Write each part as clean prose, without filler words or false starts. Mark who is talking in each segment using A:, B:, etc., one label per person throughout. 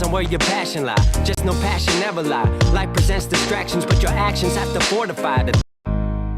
A: on where your passion lie. Just no passion never lie. Life presents distractions, but your actions have to fortify the.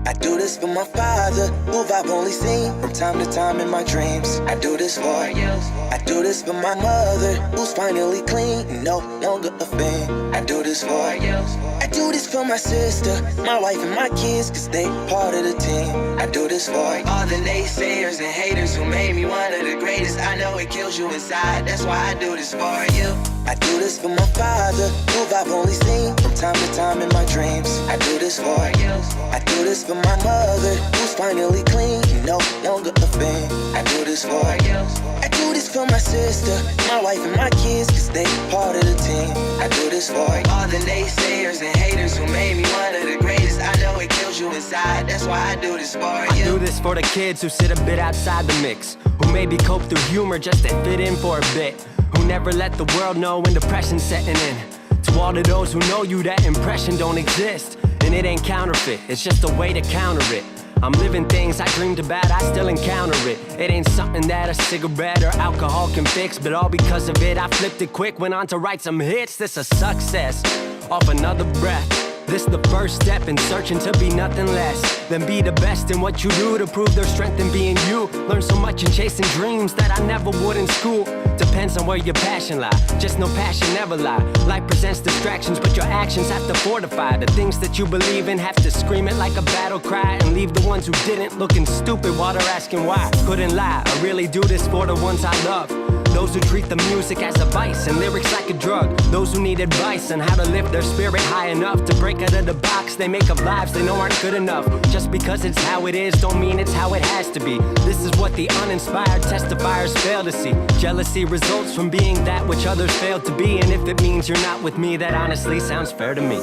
B: I do this for my father, who I've only seen from time to time in my dreams. I do this for you. I do this for my mother, who's finally clean and no longer a fan. I do this for you. I do this for my sister, my wife and my kids, cause they part of the team. I do this for all the naysayers and haters who made me one of the greatest. I know it kills you inside, that's why I do this for you. I do this for my father, who I've only seen from time to time in my dreams. I do this for you. I do this for my mother, who's finally clean and no longer a fan. I do this for you. I do this for my sister, my wife and my kids, cause they part of the team. I do this for all the naysayers and haters who made me one of the greatest. I know it kills you inside, that's why I do this for you.
A: I do this for the kids who sit a bit outside the mix, who maybe cope through humor just to fit in for a bit, who never let the world know when depression's setting in. To all of those who know you, that impression don't exist, and it ain't counterfeit, it's just a way to counter it. I'm living things I dreamed about, I still encounter it. It ain't something that a cigarette or alcohol can fix, but all because of it, I flipped it quick, went on to write some hits. This a success, off another breath. This the first step in searching to be nothing less than be the best in what you do to prove their strength in being you. Learn so much in chasing dreams that I never would in school. Depends on where your passion lie. Just no passion never lie. Life presents distractions, but your actions have to fortify. The things that you believe in have to scream it like a battle cry, and leave the ones who didn't looking stupid while they're asking why. Couldn't lie, I really do this for the ones I love. Those who treat the music as a vice and lyrics like a drug. Those who need advice on how to lift their spirit high enough to break out of the box they make of lives they know aren't good enough. Just because it's how it is don't mean it's how it has to be. This is what the uninspired testifiers fail to see. Jealousy results from being that which others failed to be, and if it means you're not with me, that honestly sounds fair to me.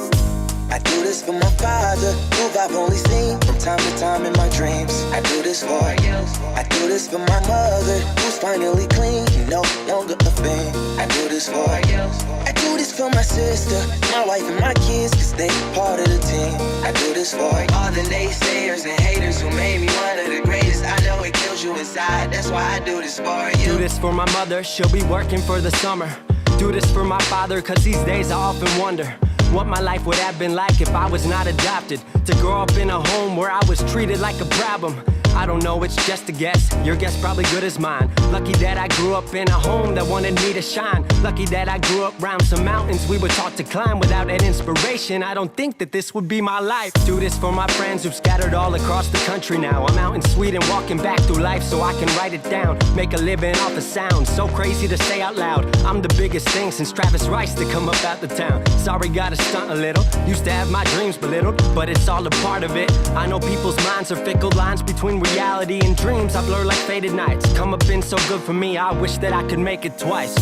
B: I do this for my father, who I've only seen from time to time in my dreams. I do this for you. I do this for my mother, who's finally clean and no longer a fan. I do this for you. I do this for my sister, my wife and my kids, cause they part of the team. I do this for all the naysayers and haters who made me one of the greatest. I know it kills you inside, that's why I do this for you.
A: Do this for my mother, she'll be working for the summer. Do this for my father, cause these days I often wonder what my life would have been like if I was not adopted. To grow up in a home where I was treated like a problem. I don't know, it's just a guess. Your guess probably good as mine. Lucky that I grew up in a home that wanted me to shine. Lucky that I grew up around some mountains we were taught to climb. Without that inspiration, I don't think that this would be my life. Do this for my friends who've scattered all across the country now. I'm out in Sweden walking back through life so I can write it down. Make a living off the sound, so crazy to say out loud. I'm the biggest thing since Travis Rice to come up out the town. Sorry, gotta stunt a little. Used to have my dreams belittled, but it's all a part of it. I know people's minds are fickle, lines between reality and dreams I blur like faded nights. Come up been so good for me, I wish that I could make it twice.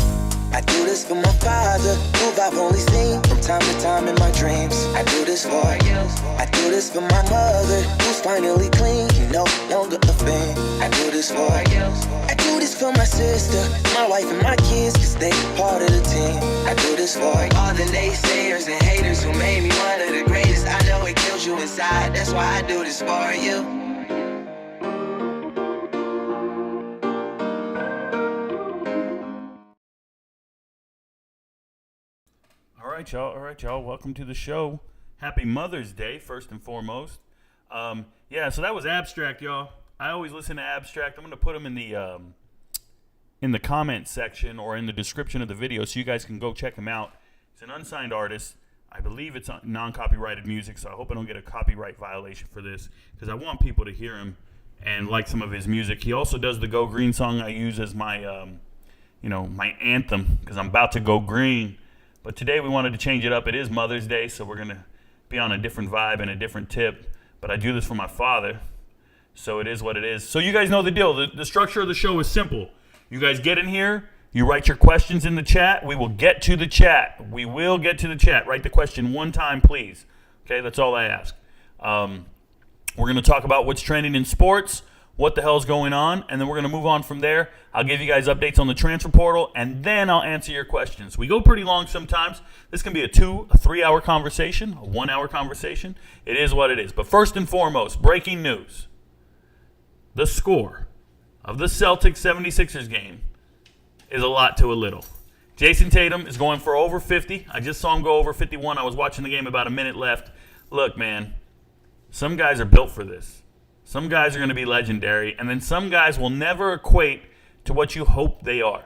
B: I do this for my father, who I've only seen from time to time in my dreams. I do this for you. I do this for my mother, who's finally clean and no longer a fan. I do this for you. I do this for my sister, my wife and my kids, cause they part of the team. I do this for all the naysayers and haters who made me one of the greatest. I know it kills you inside, that's why I do this for you.
C: All right, y'all. Welcome to the show. Happy Mother's Day, first and foremost. Yeah, so that was Abstract, y'all. I always listen to Abstract. I'm going to put them in the comment section or in the description of the video so you guys can go check him out. He's an unsigned artist. I believe it's non-copyrighted music, so I hope I don't get a copyright violation for this because I want people to hear him and like some of his music. He also does the Go Green song I use as my, my anthem because I'm about to go green. But today we wanted to change it up. It is Mother's Day, so we're going to be on a different vibe and a different tip. But I do this for my father, so it is what it is. So you guys know the deal. The structure of the show is simple. You guys get in here. You write your questions in the chat. We will get to the chat. Write the question one time, please. Okay, that's all I ask. We're going to talk about what's trending in sports, what the hell's going on, and then we're going to move on from there. I'll give you guys updates on the transfer portal, and then I'll answer your questions. We go pretty long sometimes. This can be a 3-hour conversation, a 1-hour conversation. It is what it is. But first and foremost, breaking news. The score of the Celtics 76ers game is a lot to a little. Jason Tatum is going for over 50. I just saw him go over 51. I was watching the game about a minute left. Look, man, some guys are built for this. Some guys are going to be legendary, and then some guys will never equate to what you hope they are.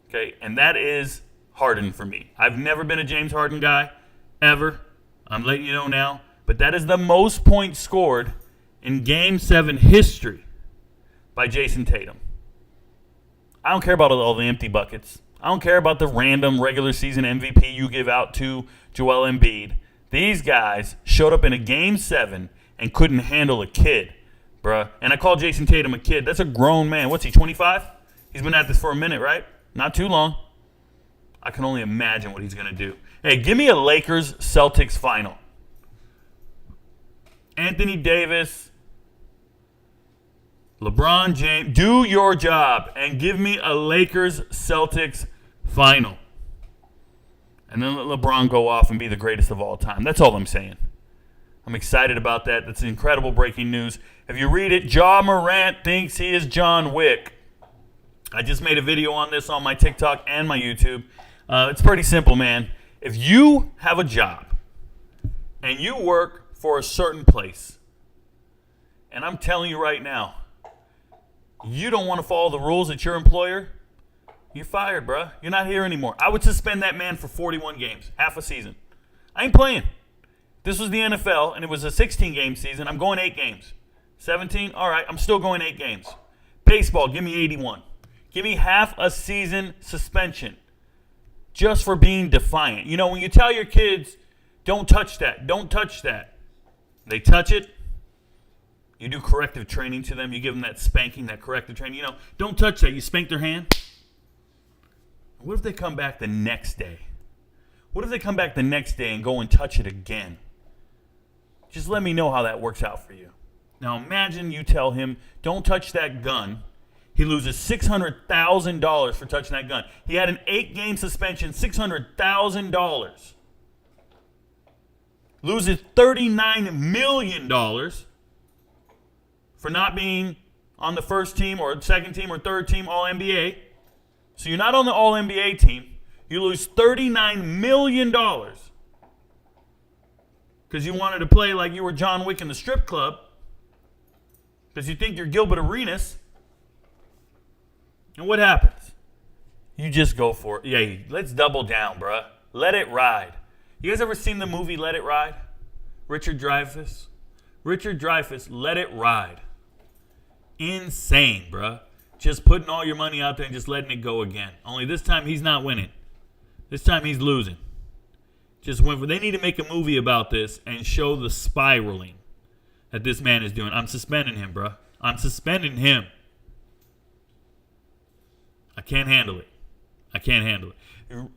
C: Okay, and that is Harden for me. I've never been a James Harden guy, ever. I'm letting you know now. But that is the most points scored in Game 7 history by Jason Tatum. I don't care about all the empty buckets. I don't care about the random regular season MVP you give out to Joel Embiid. These guys showed up in a Game 7 and couldn't handle a kid, bruh. And I call Jason Tatum a kid. That's a grown man. What's he, 25? He's been at this for a minute, right? Not too long. I can only imagine what he's going to do. Hey, give me a Lakers-Celtics final. Anthony Davis, LeBron James, do your job and give me a Lakers-Celtics final. And then let LeBron go off and be the greatest of all time. That's all I'm saying. I'm excited about that. That's incredible breaking news. If you read it, Morant thinks he is John Wick. I just made a video on this on my TikTok and my YouTube. It's pretty simple, man. If you have a job and you work for a certain place, and I'm telling you right now, you don't want to follow the rules at your employer, you're fired, bruh. You're not here anymore. I would suspend that man for 41 games, half a season. I ain't playing. This was the NFL, and it was a 16-game season. I'm going 8 games. 17? All right, I'm still going 8 games. Baseball, give me 81. Give me half a season suspension just for being defiant. You know, when you tell your kids, don't touch that, don't touch that, they touch it. You do corrective training to them. You give them that spanking, that corrective training. You know, don't touch that. You spank their hand. What if they come back the next day? What if they come back the next day and go and touch it again? Just let me know how that works out for you. Now imagine you tell him, don't touch that gun. He loses $600,000 for touching that gun. He had an 8-game suspension, $600,000. Loses $39 million for not being on the first team or second team or third team All-NBA. So you're not on the All-NBA team. You lose $39 million because you wanted to play like you were John Wick in the strip club because you think you're Gilbert Arenas. And what happens? You just go for it. Yeah, let's double down, bruh. Let it ride. You guys ever seen the movie Let It Ride? Richard Dreyfuss? Richard Dreyfuss, Let It Ride. Insane, bruh. Just putting all your money out there and just letting it go again. Only this time he's not winning. This time he's losing. Just went for. They need to make a movie about this and show the spiraling that this man is doing. I'm suspending him, bruh. I'm suspending him. I can't handle it. I can't handle it.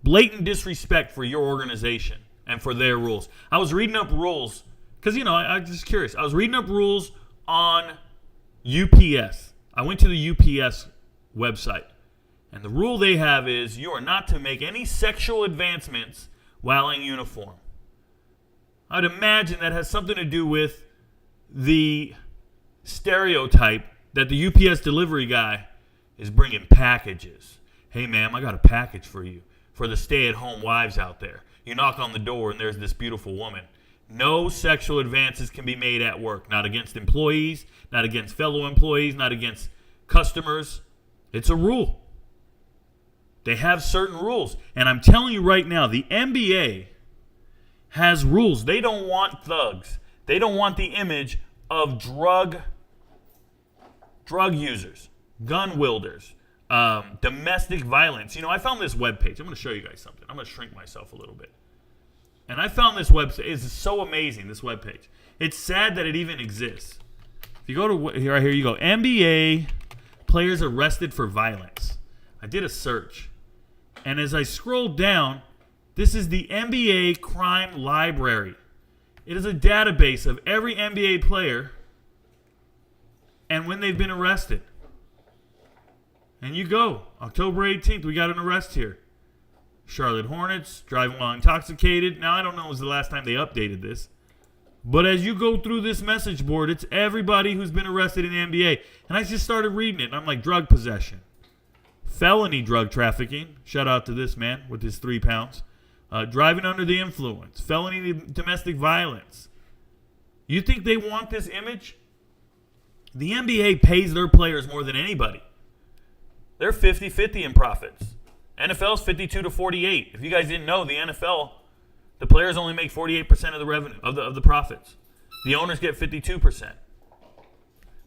C: Blatant disrespect for your organization and for their rules. I was reading up rules because, you know, I'm just curious. I was reading up rules on UPS. I went to the UPS website, and the rule they have is you are not to make any sexual advancements while in uniform. I'd imagine that has something to do with the stereotype that the UPS delivery guy is bringing packages. Hey, ma'am, I got a package for you. For the stay-at-home wives out there. You knock on the door and there's this beautiful woman. No sexual advances can be made at work. Not against employees, not against fellow employees, not against customers. It's a rule. They have certain rules. And I'm telling you right now, the NBA has rules. They don't want thugs. They don't want the image of drug users, gun wielders, domestic violence. You know, I found this webpage. I'm going to show you guys something. I'm going to shrink myself a little bit. And I found this website. It's so amazing, this webpage. It's sad that it even exists. If you go to, here, right here you go, NBA players arrested for violence. I did a search. And as I scroll down, this is the NBA Crime Library. It is a database of every NBA player and when they've been arrested. And you go, October 18th, we got an arrest here. Charlotte Hornets, driving while intoxicated. Now, I don't know when was the last time they updated this. But as you go through this message board, it's everybody who's been arrested in the NBA. And I just started reading it, and I'm like, drug possession, felony drug trafficking. Shout out to this man with his 3 pounds. Driving under the influence. Felony domestic violence. You think they want this image? The NBA pays their players more than anybody. They're 50-50 in profits. NFL's 52-48. If you guys didn't know, the NFL, the players only make 48% of the revenue, of the profits. The owners get 52%.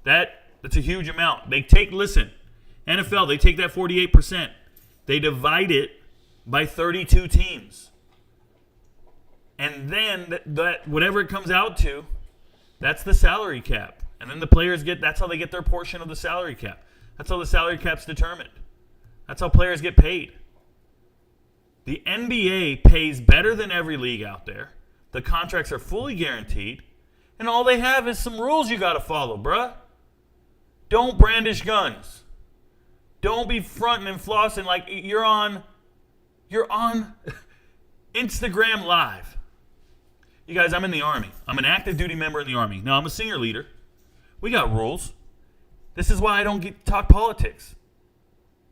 C: That's a huge amount. NFL, they take that 48%. They divide it by 32 teams. And then that whatever it comes out to, that's the salary cap. And then the players that's how they get their portion of the salary cap. That's how the salary cap's determined. That's how players get paid. The NBA pays better than every league out there. The contracts are fully guaranteed. And all they have is some rules you got to follow, bruh. Don't brandish guns. Don't be fronting and flossing like you're on Instagram Live. You guys, I'm in the Army. I'm an active duty member in the Army. Now, I'm a senior leader. We got rules. This is why I don't talk politics.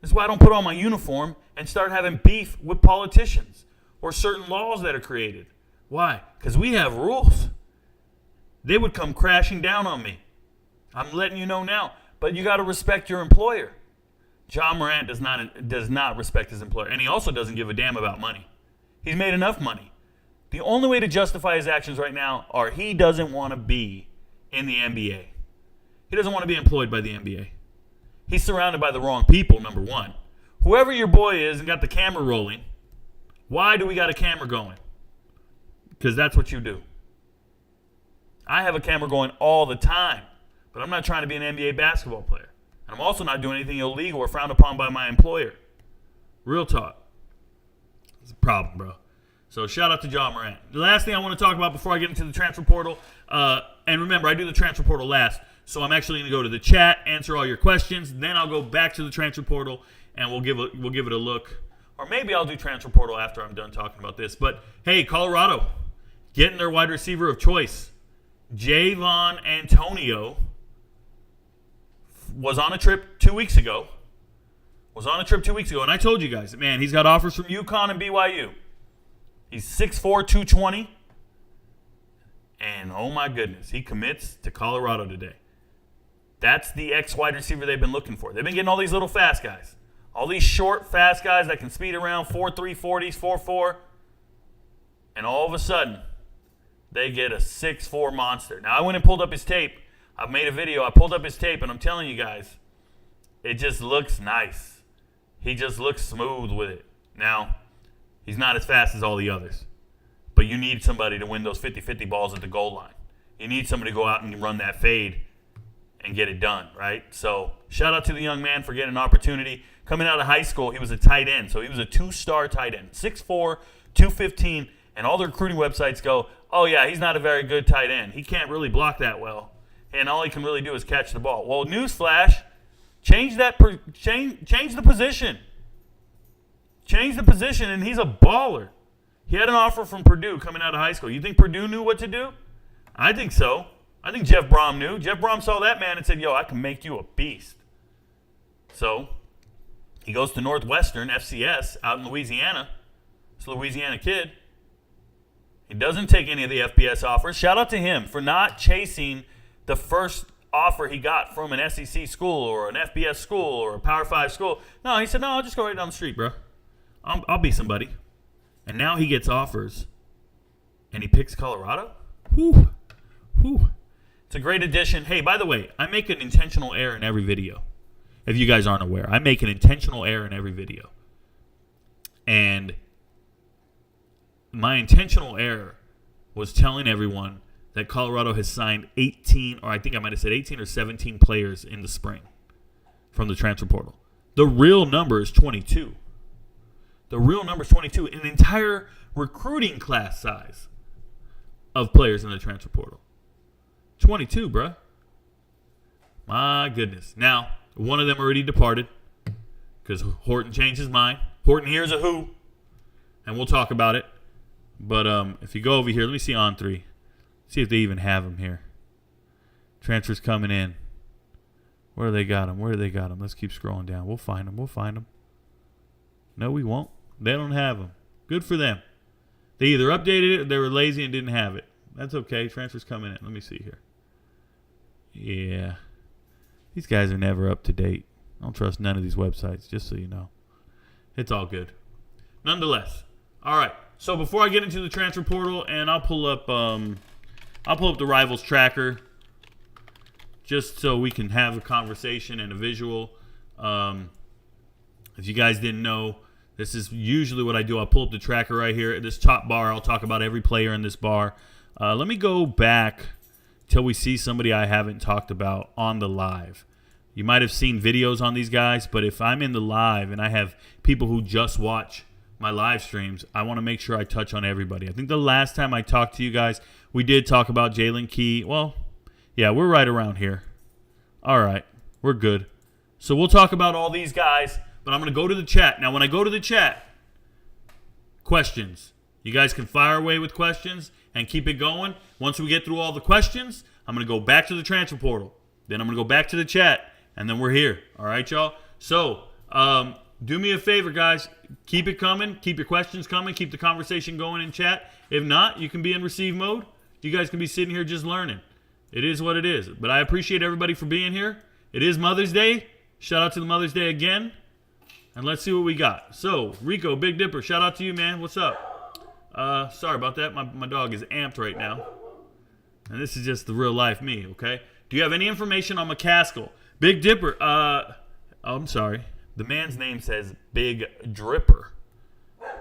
C: This is why I don't put on my uniform and start having beef with politicians or certain laws that are created. Why? Because we have rules. They would come crashing down on me. I'm letting you know now. But you got to respect your employer. Morant does not respect his employer. And he also doesn't give a damn about money. He's made enough money. The only way to justify his actions right now are he doesn't want to be in the NBA. He doesn't want to be employed by the NBA. He's surrounded by the wrong people, number one. Whoever your boy is and got the camera rolling, why do we got a camera going? Because that's what you do. I have a camera going all the time, but I'm not trying to be an NBA basketball player. And I'm also not doing anything illegal or frowned upon by my employer. Real talk. It's a problem, bro. So shout out to Morant. The last thing I want to talk about before I get into the transfer portal, and remember, I do the transfer portal last, so I'm actually going to go to the chat, answer all your questions, then I'll go back to the transfer portal, and we'll give it a look. Or maybe I'll do transfer portal after I'm done talking about this. But, hey, Colorado, getting their wide receiver of choice. Javon Antonio was on a trip 2 weeks ago. And I told you guys, man, he's got offers from UConn and BYU. He's 6'4", 220. And, oh, my goodness, he commits to Colorado today. That's the wide receiver they've been looking for. They've been getting all these little fast guys. All these short, fast guys that can speed around 4.3 40s, 4.4. And all of a sudden, they get a 6'4 monster. Now, I went and pulled up his tape. I've made a video. I pulled up his tape, and I'm telling you guys, it just looks nice. He just looks smooth with it. Now, he's not as fast as all the others. But you need somebody to win those 50-50 balls at the goal line. You need somebody to go out and run that fade and get it done, right? So shout out to the young man for getting an opportunity. Coming out of high school, he was a tight end. So he was a 2-star tight end. 6'4", 215, and all the recruiting websites go, oh, yeah, he's not a very good tight end. He can't really block that well. And all he can really do is catch the ball. Well, newsflash, change the position. Change the position, and he's a baller. He had an offer from Purdue coming out of high school. You think Purdue knew what to do? I think so. I think Jeff Brom knew. Jeff Brom saw that man and said, yo, I can make you a beast. So he goes to Northwestern, FCS, out in Louisiana. It's a Louisiana kid. He doesn't take any of the FBS offers. Shout out to him for not chasing the first offer he got from an SEC school or an FBS school or a Power 5 school. No, he said, no, I'll just go right down the street, bro. I'll be somebody. And now he gets offers, and he picks Colorado? Whew. It's a great addition. Hey, by the way, I make an intentional error in every video. If you guys aren't aware, I make an intentional error in every video. And my intentional error was telling everyone that Colorado has signed 18, or I think I might have said 18 or 17 players in the spring from the transfer portal. The real number is 22. The real number is 22. An entire recruiting class size of players in the transfer portal. 22, bruh. My goodness. Now, one of them already departed because Horton changed his mind. Horton here's a who, and we'll talk about it. But if you go over here, let me see on 3. See if they even have him here. Transfers coming in. Where do they got him? Let's keep scrolling down. We'll find him. No, we won't. They don't have them. Good for them. They either updated it or they were lazy and didn't have it. That's okay. Transfer's coming in. Let me see here. Yeah. These guys are never up to date. I don't trust none of these websites, just so you know. It's all good. Nonetheless. All right. So before I get into the transfer portal, and I'll pull up the Rivals tracker just so we can have a conversation and a visual. If you guys didn't know, this is usually what I do. I'll pull up the tracker right here. At this top bar, I'll talk about every player in this bar. Let me go back till we see somebody I haven't talked about on the live. You might have seen videos on these guys, but if I'm in the live and I have people who just watch my live streams, I want to make sure I touch on everybody. I think the last time I talked to you guys, we did talk about Jalen Key. Well, yeah, we're right around here. All right, we're good. So we'll talk about all these guys, but I'm going to go to the chat. Now, when I go to the chat, questions. You guys can fire away with questions and keep it going. Once we get through all the questions, I'm going to go back to the transfer portal. Then I'm going to go back to the chat, and then we're here. All right, y'all? So, do me a favor, guys. Keep it coming. Keep your questions coming. Keep the conversation going in chat. If not, you can be in receive mode. You guys can be sitting here just learning. It is what it is. But I appreciate everybody for being here. It is Mother's Day. Shout out to the Mother's Day again. And let's see what we got. So, Rico, Big Dipper, shout out to you, man. What's up? Sorry about that. My dog is amped right now. And this is just the real life me, okay? Do you have any information on McCaskill? Big Dipper, I'm sorry. The man's name says Big Dripper.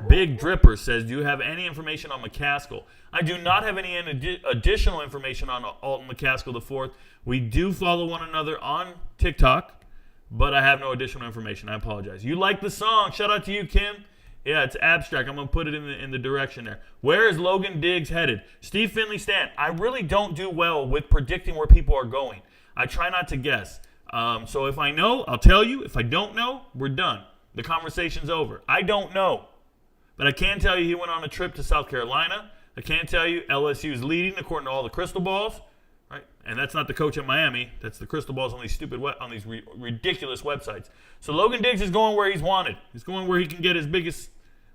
C: Big Dripper says, do you have any information on McCaskill? I do not have any additional information on Alton McCaskill IV. We do follow one another on TikTok, but I have no additional information. I apologize. You like the song. Shout out to you, Kim. Yeah, it's abstract. I'm going to put it in the direction there. Where is Logan Diggs headed? Steve Finley Stan, I really don't do well with predicting where people are going. I try not to guess. So if I know, I'll tell you. If I don't know, we're done. The conversation's over. I don't know. But I can tell you he went on a trip to South Carolina. I can tell you LSU is leading according to all the crystal balls. Right? And that's not the coach at Miami. That's the crystal balls on these on these ridiculous websites. So Logan Diggs is going where he's wanted. He's going where he can get his biggest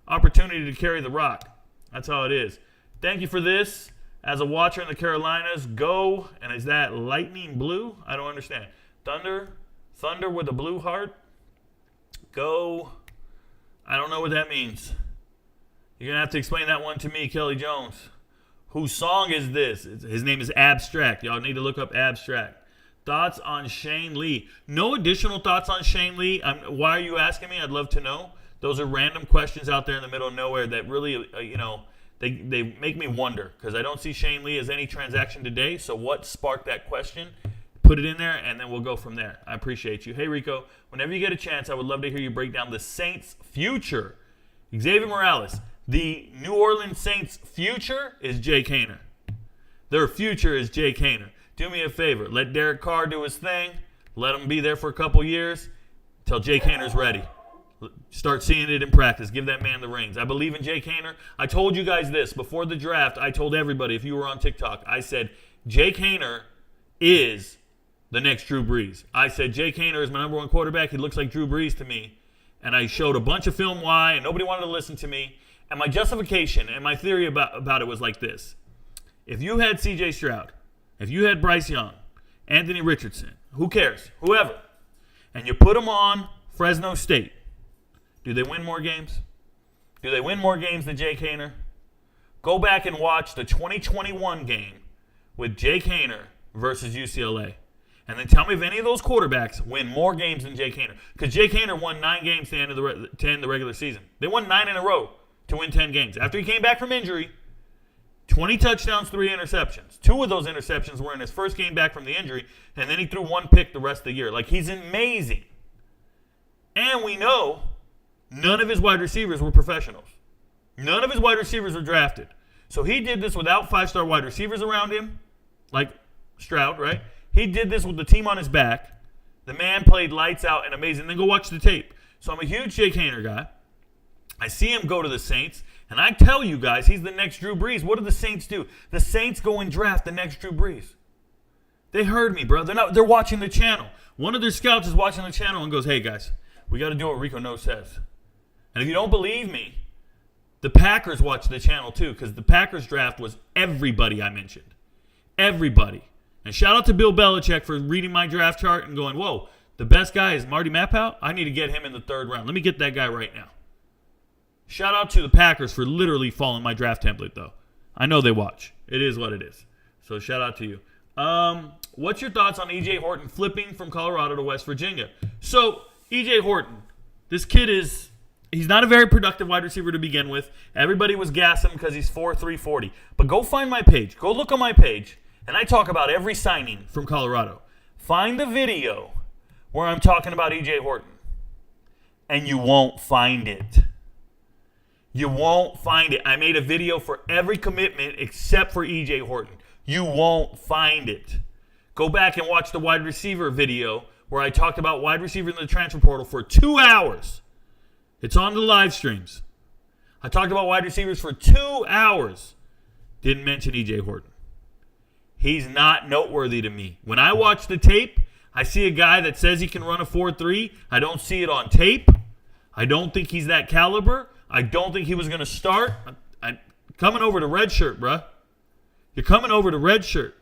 C: opportunity to carry the rock. That's how it is. Thank you for this. As a watcher in the Carolinas, go. And is that lightning blue? I don't understand. Thunder with a blue heart. Go. I don't know what that means. You're going to have to explain that one to me, Kelly Jones. Whose song is this? His name is Abstract. Y'all need to look up Abstract. Thoughts on Shane Lee? No additional thoughts on Shane Lee. Why are you asking me? I'd love to know. Those are random questions out there in the middle of nowhere that really, they make me wonder because I don't see Shane Lee as any transaction today. So what sparked that question? Put it in there, and then we'll go from there. I appreciate you. Hey, Rico, whenever you get a chance, I would love to hear you break down the Saints' future. Xavier Morales, the New Orleans Saints' future is Jake Haener. Their future is Jake Haener. Do me a favor. Let Derek Carr do his thing. Let him be there for a couple years until Jake Haener's ready. Start seeing it in practice. Give that man the reins. I believe in Jake Haener. I told you guys this. Before the draft, I told everybody, if you were on TikTok, I said, Jake Haener is the next Drew Brees. I said, Jake Haener is my number one quarterback. He looks like Drew Brees to me. And I showed a bunch of film why, and nobody wanted to listen to me. And my justification and my theory about it was like this. If you had C.J. Stroud, if you had Bryce Young, Anthony Richardson, who cares, whoever, and you put them on Fresno State, do they win more games? Do they win more games than Jake Haener? Go back and watch the 2021 game with Jake Haener versus UCLA. And then tell me if any of those quarterbacks win more games than Jake Haener. Because Jake Haener won 9 games to end the regular season. They won 9 in a row to win 10 games. After he came back from injury, 20 touchdowns, 3 interceptions. 2 of those interceptions were in his first game back from the injury, and then he threw 1 pick the rest of the year. Like, he's amazing. And we know none of his wide receivers were professionals. None of his wide receivers were drafted. So he did this without 5-star wide receivers around him, like Stroud, right? He did this with the team on his back. The man played lights out and amazing. Then go watch the tape. So I'm a huge Jake Haener guy. I see him go to the Saints, and I tell you guys, he's the next Drew Brees. What do the Saints do? The Saints go and draft the next Drew Brees. They heard me, bro. They're watching the channel. One of their scouts is watching the channel and goes, hey, guys, we got to do what Rico Knows says. And if you don't believe me, the Packers watch the channel too, because the Packers draft was everybody I mentioned. Everybody. And shout out to Bill Belichick for reading my draft chart and going, whoa, the best guy is Marty Mapow? I need to get him in the 3rd round. Let me get that guy right now. Shout out to the Packers for literally following my draft template, though. I know they watch. It is what it is. So shout out to you. What's your thoughts on E.J. Horton flipping from Colorado to West Virginia? So, E.J. Horton, this kid he's not a very productive wide receiver to begin with. Everybody was gassing him because he's 4'3", 40. But go find my page. Go look on my page. And I talk about every signing from Colorado. Find the video where I'm talking about E.J. Horton. And you won't find it. You won't find it. I made a video for every commitment except for E.J. Horton. You won't find it. Go back and watch the wide receiver video where I talked about wide receiver in the transfer portal for 2 hours. It's on the live streams. I talked about wide receivers for 2 hours. Didn't mention E.J. Horton. He's not noteworthy to me. When I watch the tape, I see a guy that says he can run a 4.3. I don't see it on tape. I don't think he's that caliber. I don't think he was going to start. I'm coming over to red shirt, bruh. You're coming over to red shirt.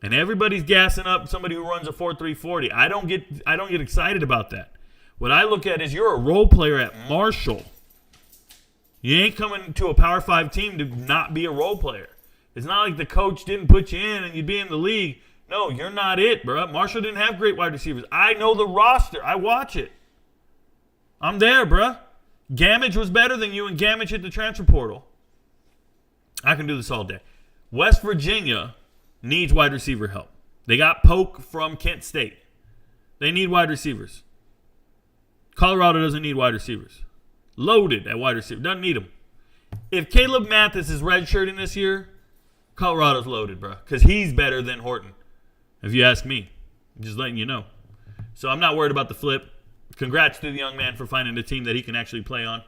C: And everybody's gassing up somebody who runs a 4.3 40. I don't get excited about that. What I look at is you're a role player at Marshall. You ain't coming to a Power 5 team to not be a role player. It's not like the coach didn't put you in and you'd be in the league. No, you're not it, bro. Marshall didn't have great wide receivers. I know the roster. I watch it. I'm there, bro. Gamage was better than you, and Gamage hit the transfer portal. I can do this all day. West Virginia needs wide receiver help. They got Polk from Kent State. They need wide receivers. Colorado doesn't need wide receivers. Loaded at wide receiver. Doesn't need them. If Caleb Mathis is redshirting this year, Colorado's loaded, bro. Because he's better than Horton, if you ask me. I'm just letting you know. So I'm not worried about the flip. Congrats to the young man for finding a team that he can actually play on.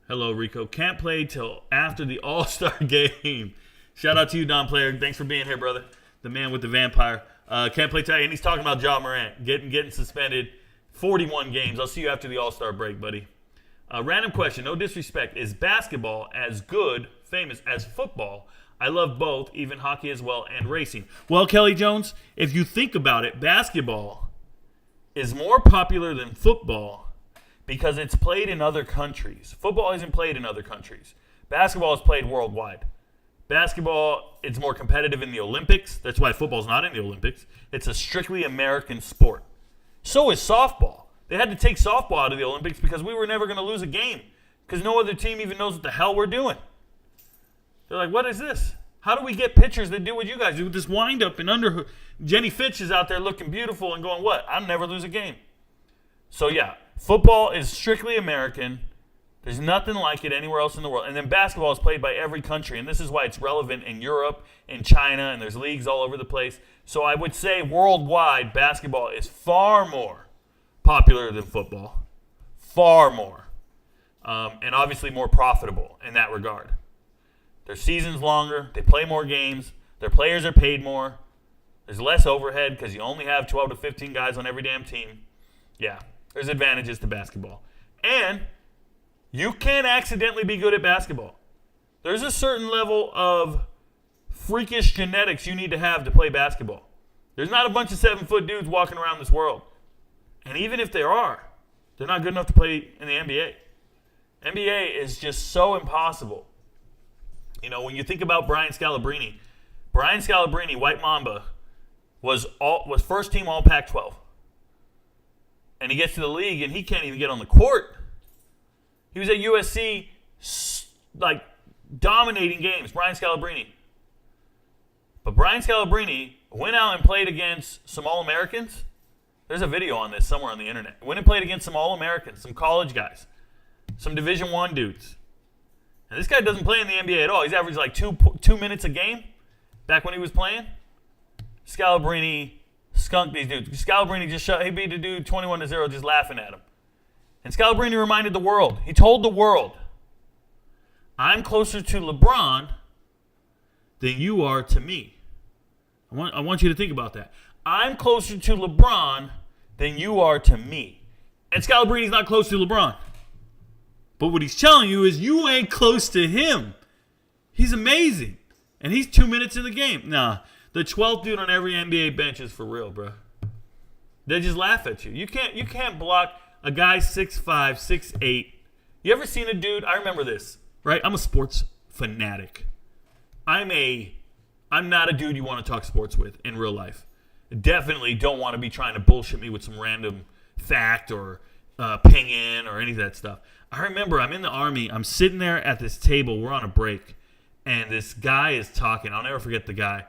C: Hello, Rico. Can't play till after the All-Star game. Shout out to you, Don Player. Thanks for being here, brother. The man with the vampire. Can't play today. And he's talking about Ja Morant getting suspended. 41 games. I'll see you after the All-Star break, buddy. Random question. No disrespect. Is basketball as good, famous as football? I love both, even hockey as well, and racing. Well, Kelly Jones, if you think about it, basketball is more popular than football because it's played in other countries. Football isn't played in other countries. Basketball is played worldwide. Basketball, it's more competitive in the Olympics. That's why football's not in the Olympics. It's a strictly American sport. So is softball. They had to take softball out of the Olympics because we were never going to lose a game because no other team even knows what the hell we're doing. They're like, what is this? How do we get pitchers that do what you guys do? This wind up and under. Jenny Fitch is out there looking beautiful and going, what? I'll never lose a game. So, yeah, football is strictly American. There's nothing like it anywhere else in the world. And then basketball is played by every country. And this is why it's relevant in Europe, in China, and there's leagues all over the place. So I would say worldwide, basketball is far more popular than football. Far more. And obviously more profitable in that regard. Their season's longer. They play more games. Their players are paid more. There's less overhead because you only have 12 to 15 guys on every damn team. Yeah, there's advantages to basketball. And you can't accidentally be good at basketball. There's a certain level of freakish genetics you need to have to play basketball. There's not a bunch of 7-foot dudes walking around this world. And even if there are, they're not good enough to play in the NBA. NBA is just so impossible. You know, when you think about Brian Scalabrine, White Mamba, was first team All Pac-12. And he gets to the league and he can't even get on the court. He was at USC, like, dominating games, Brian Scalabrine. But Brian Scalabrine went out and played against some All-Americans. There's a video on this somewhere on the internet. Went and played against some All-Americans, some college guys, some Division I dudes. And this guy doesn't play in the NBA at all. He's averaged like two minutes a game back when he was playing. Scalabrine skunked these dudes. Scalabrine he beat the dude 21-0 just laughing at him. And Scalabrine reminded the world. He told the world, I'm closer to LeBron than you are to me. I want you to think about that. I'm closer to LeBron than you are to me. And Scalabrine's not close to LeBron. But what he's telling you is you ain't close to him. He's amazing. And he's 2 minutes in the game. Nah, the 12th dude on every NBA bench is for real, bro. They just laugh at you. You can't block a guy 6'5", 6'8". You ever seen a dude? I remember this, right? I'm a sports fanatic. I'm not a dude you want to talk sports with in real life. Definitely don't want to be trying to bullshit me with some random fact or ping in or any of that stuff. I remember I'm in the Army. I'm sitting there at this table. We're on a break. And this guy is talking. I'll never forget the guy.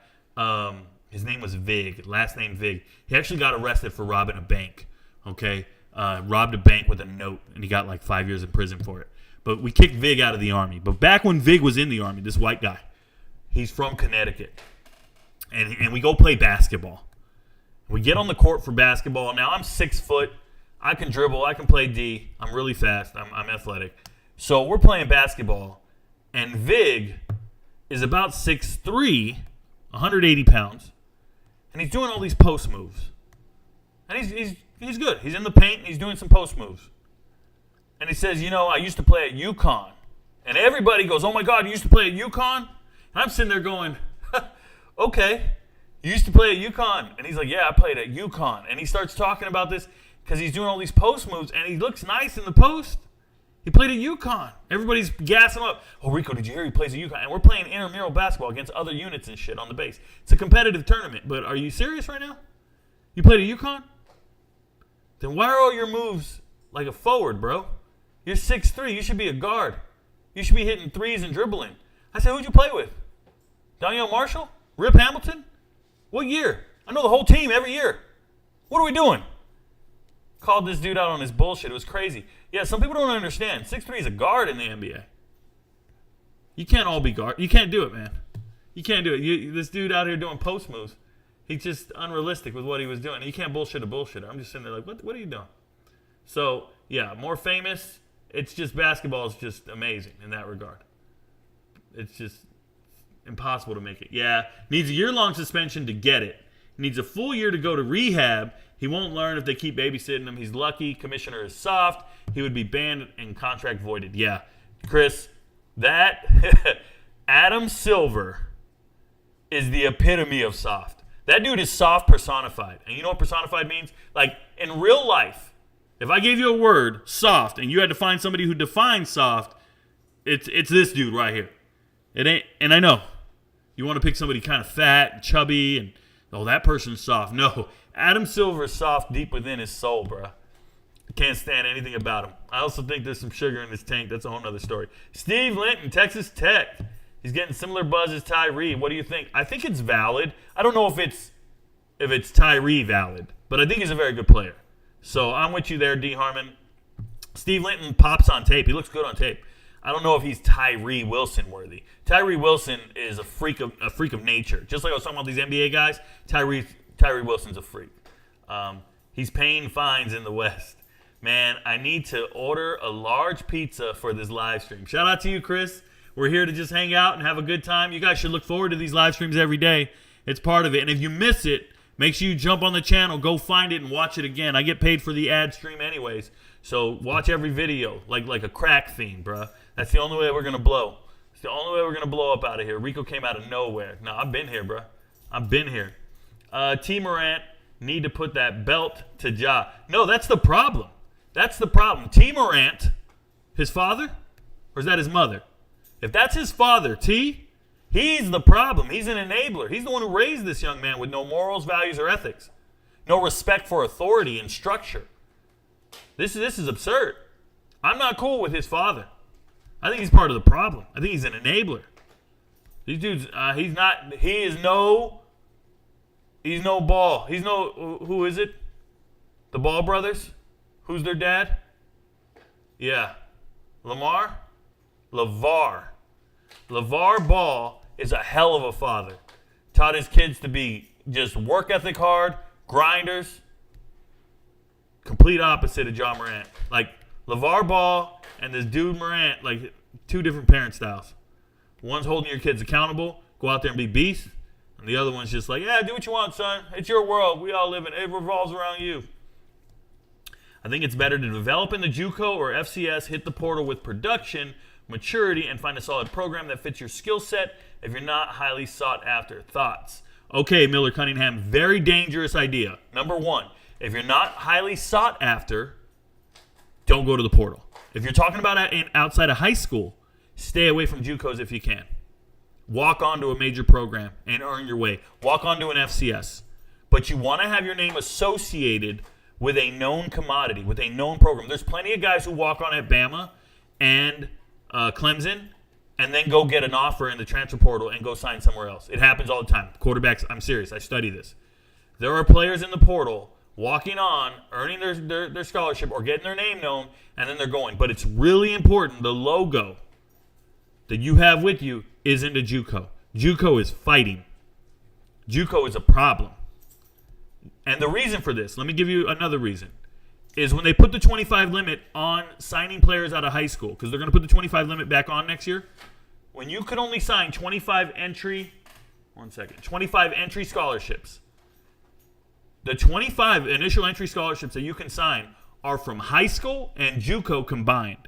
C: His name was Vig. Last name Vig. He actually got arrested for robbing a bank. Okay? Robbed a bank with a note. And he got like 5 years in prison for it. But we kicked Vig out of the Army. But back when Vig was in the Army, this white guy, he's from Connecticut. And we go play basketball. We get on the court for basketball. Now I'm 6 foot. I can dribble. I can play D. I'm really fast. I'm athletic. So we're playing basketball. And Vig is about 6'3", 180 pounds. And he's doing all these post moves. And he's good. He's in the paint and he's doing some post moves. And he says, I used to play at UConn. And everybody goes, oh my God, you used to play at UConn? And I'm sitting there going, okay. You used to play at UConn. And he's like, yeah, I played at UConn. And he starts talking about this because he's doing all these post moves. And he looks nice in the post. He played at UConn. Everybody's gassing him up. Oh, Rico, did you hear he plays at UConn? And we're playing intramural basketball against other units and shit on the base. It's a competitive tournament. But are you serious right now? You played at UConn? Then why are all your moves like a forward, bro? You're 6'3". You should be a guard. You should be hitting threes and dribbling. I said, who'd you play with? Deion Marshall? Rip Hamilton? What year? I know the whole team every year. What are we doing? Called this dude out on his bullshit. It was crazy. Yeah, some people don't understand. 6'3" is a guard in the NBA. You can't all be guard. You can't do it, man. You can't do it. This dude out here doing post moves, he's just unrealistic with what he was doing. You can't bullshit a bullshitter. I'm just sitting there like, what are you doing? So, yeah, more famous. It's just basketball is just amazing in that regard. It's just impossible to make it. Yeah, needs a year-long suspension to get it. Needs a full year to go to rehab. He won't learn if they keep babysitting him. He's lucky. Commissioner is soft. He would be banned and contract voided. Yeah, Chris, that Adam Silver is the epitome of soft. That dude is soft personified. And you know what personified means? Like, in real life, if I gave you a word, soft, and you had to find somebody who defines soft, it's this dude right here. It ain't, and I know you want to pick somebody kind of fat and chubby and, oh, that person's soft. No, Adam Silver's soft deep within his soul, bro. Can't stand anything about him. I also think there's some sugar in his tank. That's a whole other story. Steve Linton, Texas Tech. He's getting similar buzz as Tyree. What do you think? I think it's valid. I don't know if it's Tyree valid, but I think he's a very good player. So I'm with you there, D. Harmon. Steve Linton pops on tape. He looks good on tape. I don't know if he's Tyree Wilson worthy. Tyree Wilson is a freak of nature. Just like I was talking about these NBA guys, Tyree Wilson's a freak. He's paying fines in the West. Man, I need to order a large pizza for this live stream. Shout out to you, Chris. We're here to just hang out and have a good time. You guys should look forward to these live streams every day. It's part of it. And if you miss it, make sure you jump on the channel, go find it, and watch it again. I get paid for the ad stream anyways. So watch every video like a crack fiend, bruh. That's the only way we're going to blow. It's the only way we're going to blow up out of here. Rico came out of nowhere. No, I've been here, bruh. I've been here. T. Morant need to put that belt to Ja. No, that's the problem. That's the problem. T. Morant, his father? Or is that his mother? If that's his father, T, he's the problem. He's an enabler. He's the one who raised this young man with no morals, values, or ethics. No respect for authority and structure. This is absurd. I'm not cool with his father. I think he's part of the problem. I think he's an enabler. These dudes, he's no Ball. He's no, who is it? The Ball brothers? Who's their dad? Yeah. LeVar Ball is a hell of a father. Taught his kids to be just work ethic hard, grinders. Complete opposite of John Morant. Like, LeVar Ball and this dude Morant, like, two different parent styles. One's holding your kids accountable, go out there and be beasts. And the other one's just like, yeah, do what you want, son. It's your world. We all live in it. It revolves around you. I think it's better to develop in the Juco or FCS, hit the portal with production, maturity, and find a solid program that fits your skill set if you're not highly sought after. Thoughts? Okay, Miller Cunningham, very dangerous idea. Number one, if you're not highly sought after, don't go to the portal. If you're talking about outside of high school, stay away from JUCOs if you can. Walk onto a major program and earn your way. Walk onto an FCS. But you want to have your name associated with a known commodity, with a known program. There's plenty of guys who walk on at Bama and Clemson and then go get an offer in the transfer portal and go sign somewhere else. It happens all the time. Quarterbacks, I'm serious. I study this. There are players in the portal walking on, earning their scholarship or getting their name known, and then they're going. But it's really important. The logo that you have with you isn't a JUCO. JUCO is fighting. JUCO is a problem. And the reason for this, let me give you another reason, is when they put the 25 limit on signing players out of high school, because they're going to put the 25 limit back on next year, when you could only sign 25 entry scholarships, the 25 initial entry scholarships that you can sign are from high school and JUCO combined.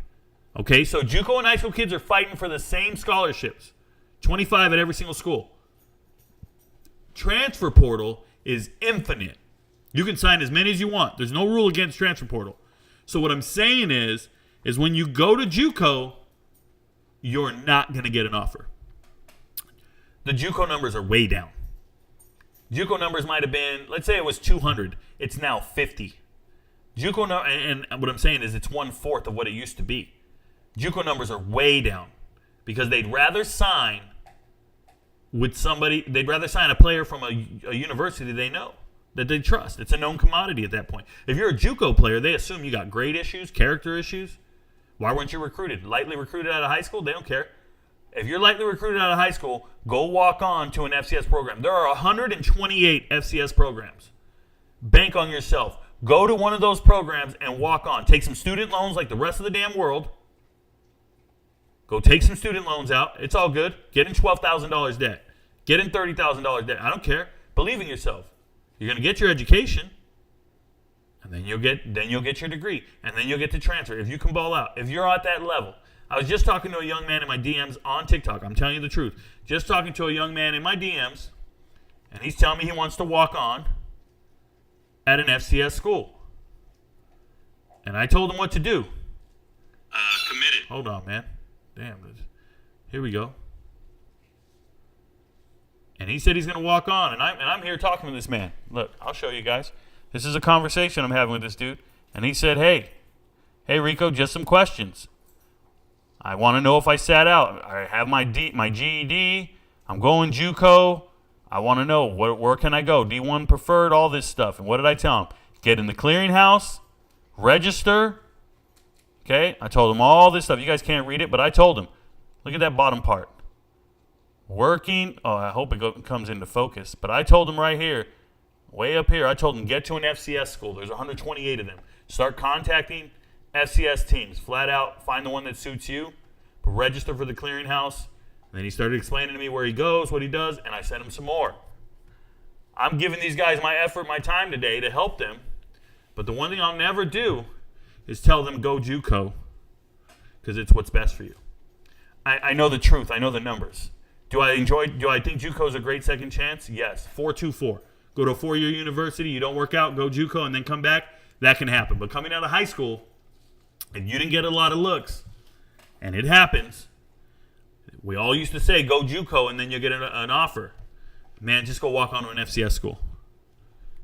C: Okay, so JUCO and high school kids are fighting for the same scholarships, 25 at every single school. Transfer portal is infinite. You can sign as many as you want. There's no rule against transfer portal. So what I'm saying is when you go to JUCO, you're not going to get an offer. The JUCO numbers are way down. JUCO numbers might have been, let's say it was 200. It's now 50. JUCO and what I'm saying is it's 1/4 of what it used to be. JUCO numbers are way down because they'd rather sign with somebody. They'd rather sign a player from a university they know, that they trust. It's a known commodity at that point. If you're a JUCO player, they assume you got grade issues, character issues. Why weren't you recruited? Lightly recruited out of high school? They don't care. If you're lightly recruited out of high school, go walk on to an FCS program. There are 128 FCS programs. Bank on yourself. Go to one of those programs and walk on. Take some student loans like the rest of the damn world. Go take some student loans out. It's all good. Get in $12,000 debt. Get in $30,000 debt. I don't care. Believe in yourself. You're going to get your education, and then you'll get your degree, and then you'll get to transfer if you can ball out. If you're at that level. I was just talking to a young man in my DMs on TikTok. I'm telling you the truth. Just talking to a young man in my DMs, and he's telling me he wants to walk on at an FCS school. And I told him what to do. Committed. Hold on, man. Damn. Here we go. And he said he's going to walk on, and I'm here talking to this man. Look, I'll show you guys. This is a conversation I'm having with this dude. And he said, hey, Rico, just some questions. I want to know if I sat out. I have my GED. I'm going JUCO. I want to know where can I go? D1 preferred, all this stuff. And what did I tell him? Get in the clearinghouse, register. Okay, I told him all this stuff. You guys can't read it, but I told him. Look at that bottom part. Working. Oh, I hope it comes into focus. But I told him right here, way up here, I told him get to an FCS school. There's 128 of them. Start contacting FCS teams. Flat out, find the one that suits you. But register for the clearinghouse. And then he started explaining to me where he goes, what he does, and I sent him some more. I'm giving these guys my effort, my time today to help them. But the one thing I'll never do is tell them go JUCO because it's what's best for you. I know the truth. I know the numbers. Do I think JUCO is a great second chance? Yes. 4.24. Go to a 4-year university. You don't work out, go JUCO, and then come back. That can happen. But coming out of high school, if you didn't get a lot of looks, and it happens, we all used to say go JUCO and then you'll get an offer. Man, just go walk onto an FCS school.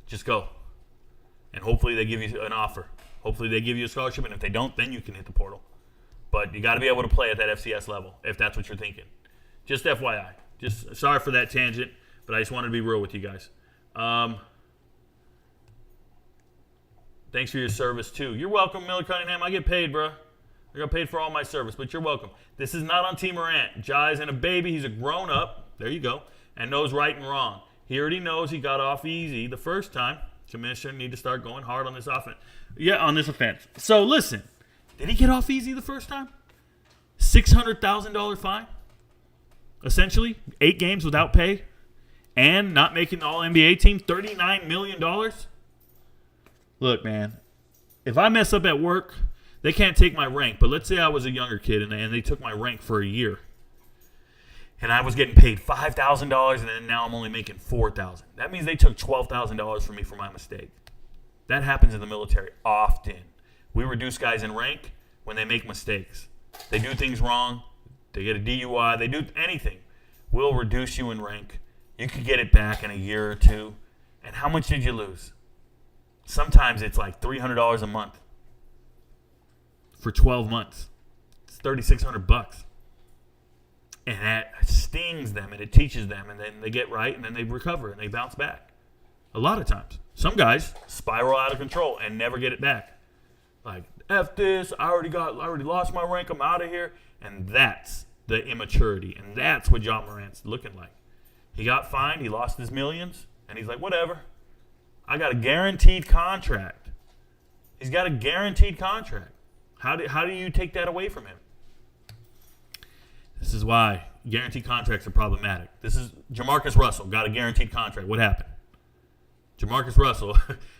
C: Just go. And hopefully they give you an offer. Hopefully they give you a scholarship, and if they don't, then you can hit the portal. But you got to be able to play at that FCS level if that's what you're thinking. Just FYI. Just sorry for that tangent, but I just wanted to be real with you guys. Thanks for your service, too. You're welcome, Miller Cunningham. I get paid, bro. I got paid for all my service, but you're welcome. This is not on Team Morant. Jai isn't a baby. He's a grown-up. There you go. And knows right and wrong. He already knows he got off easy the first time. Commissioner need to start going hard on this offense. Yeah, on this offense. So, listen. Did he get off easy the first time? $600,000 fine? Essentially, 8 games without pay and not making the All-NBA team, $39 million? Look, man, if I mess up at work, they can't take my rank. But let's say I was a younger kid and they took my rank for a year. And I was getting paid $5,000 and then now I'm only making $4,000. That means they took $12,000 from me for my mistake. That happens in the military often. We reduce guys in rank when they make mistakes. They do things wrong. They get a DUI. They do anything. We'll reduce you in rank. You could get it back in a year or two. And how much did you lose? Sometimes it's like $300 a month for 12 months. It's $3,600. And that stings them and it teaches them. And then they get right and then they recover and they bounce back. A lot of times. Some guys spiral out of control and never get it back. Like, F this, I already lost my rank, I'm out of here. And that's the immaturity. And that's what John Morant's looking like. He got fined, he lost his millions, and he's like, whatever. I got a guaranteed contract. He's got a guaranteed contract. How do you take that away from him? This is why guaranteed contracts are problematic. This is Jamarcus Russell got a guaranteed contract. What happened? Jamarcus Russell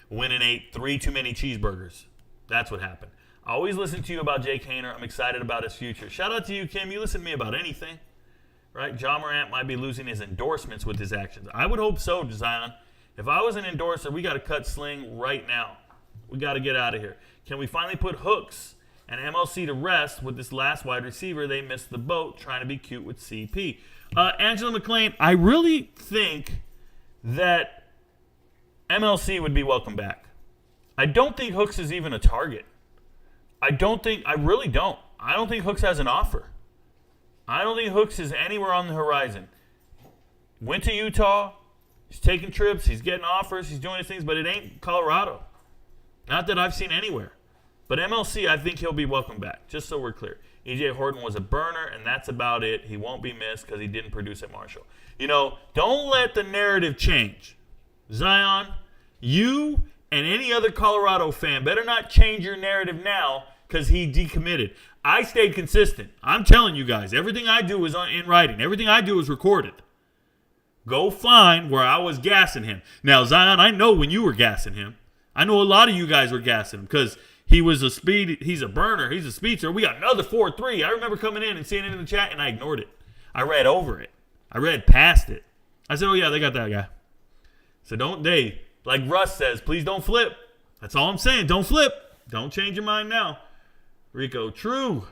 C: went and ate 3 too many cheeseburgers. That's what happened. I always listen to you about Jake Haener. I'm excited about his future. Shout out to you, Kim. You listen to me about anything. Right? John Morant might be losing his endorsements with his actions. I would hope so, Zion. If I was an endorser, we got to cut Sling right now. We got to get out of here. Can we finally put Hooks and MLC to rest with this last wide receiver? They missed the boat trying to be cute with CP. Angela McClain, I really think that MLC would be welcome back. I don't think Hooks is even a target. I really don't. I don't think Hooks has an offer. I don't think Hooks is anywhere on the horizon. Went to Utah. He's taking trips. He's getting offers. He's doing his things, but it ain't Colorado. Not that I've seen anywhere. But MLC, I think he'll be welcome back, just so we're clear. E.J. Horton was a burner, and that's about it. He won't be missed because he didn't produce at Marshall. Don't let the narrative change. Zion, you and any other Colorado fan better not change your narrative now because he decommitted. I stayed consistent. I'm telling you guys, everything I do is in writing. Everything I do is recorded. Go find where I was gassing him. Now, Zion, I know when you were gassing him. I know a lot of you guys were gassing him because he's a burner, he's a speedster. We got another 4-3. I remember coming in and seeing it in the chat, and I ignored it. I read over it. I read past it. I said, oh, yeah, they got that guy. So like Russ says, please don't flip. That's all I'm saying. Don't flip. Don't change your mind now. Rico, true.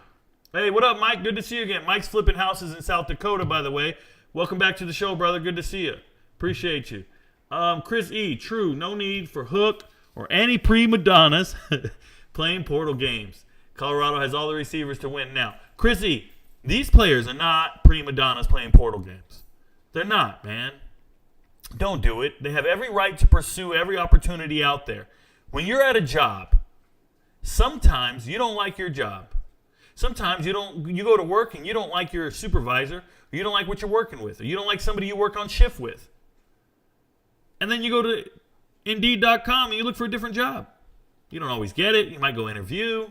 C: Hey, what up, Mike? Good to see you again. Mike's flipping houses in South Dakota, by the way. Welcome back to the show, brother. Good to see you. Appreciate you. Chris E., true. No need for Hook or any prima donnas playing portal games. Colorado has all the receivers to win now. Chris E., these players are not prima donnas playing portal games. They're not, man. Don't do it. They have every right to pursue every opportunity out there. When you're at a job, sometimes you don't like your job. Sometimes you go to work and you don't like your supervisor, or you don't like what you're working with, or you don't like somebody you work on shift with. And then you go to Indeed.com and you look for a different job. You don't always get it. You might go interview,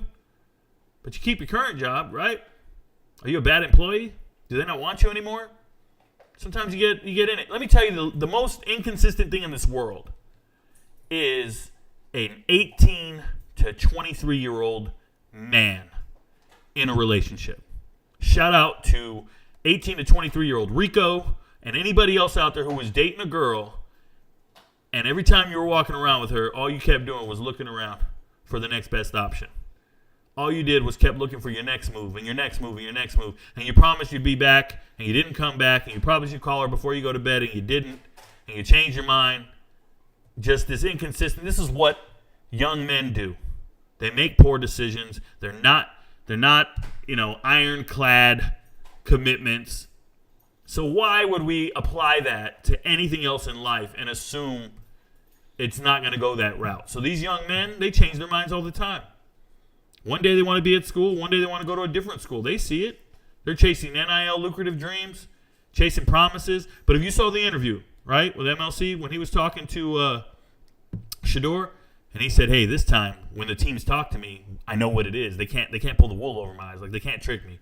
C: but you keep your current job, right? Are you a bad employee? Do they not want you anymore? Sometimes you get in it. Let me tell you, the most inconsistent thing in this world is an 18 to 23-year-old man in a relationship. Shout out to 18 to 23-year-old Rico and anybody else out there who was dating a girl, and every time you were walking around with her, all you kept doing was looking around for the next best option. All you did was kept looking for your next move and your next move and your next move. And you promised you'd be back, and you didn't come back, and you promised you'd call her before you go to bed, and you didn't, and you changed your mind. Just this inconsistent. This is what young men do. They make poor decisions. They're not, ironclad commitments. So why would we apply that to anything else in life and assume it's not going to go that route? So these young men, they change their minds all the time. One day they want to be at school. One day they want to go to a different school. They see it. They're chasing NIL lucrative dreams, chasing promises. But if you saw the interview, right, with MLC when he was talking to Shador, and he said, hey, this time when the teams talk to me, I know what it is. They can't pull the wool over my eyes. Like, they can't trick me.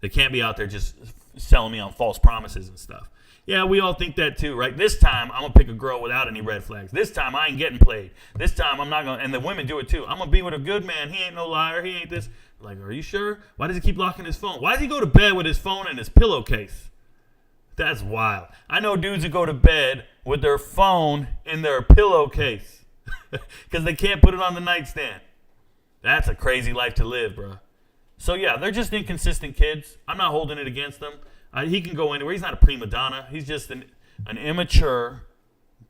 C: They can't be out there just selling me on false promises and stuff. Yeah, we all think that too, right? This time, I'm going to pick a girl without any red flags. This time, I ain't getting played. This time, I'm not going to, and the women do it too. I'm going to be with a good man. He ain't no liar. He ain't this. Like, are you sure? Why does he keep locking his phone? Why does he go to bed with his phone in his pillowcase? That's wild. I know dudes that go to bed with their phone in their pillowcase because they can't put it on the nightstand. That's a crazy life to live, bro. So, yeah, they're just inconsistent kids. I'm not holding it against them. He can go anywhere. He's not a prima donna. He's just an immature,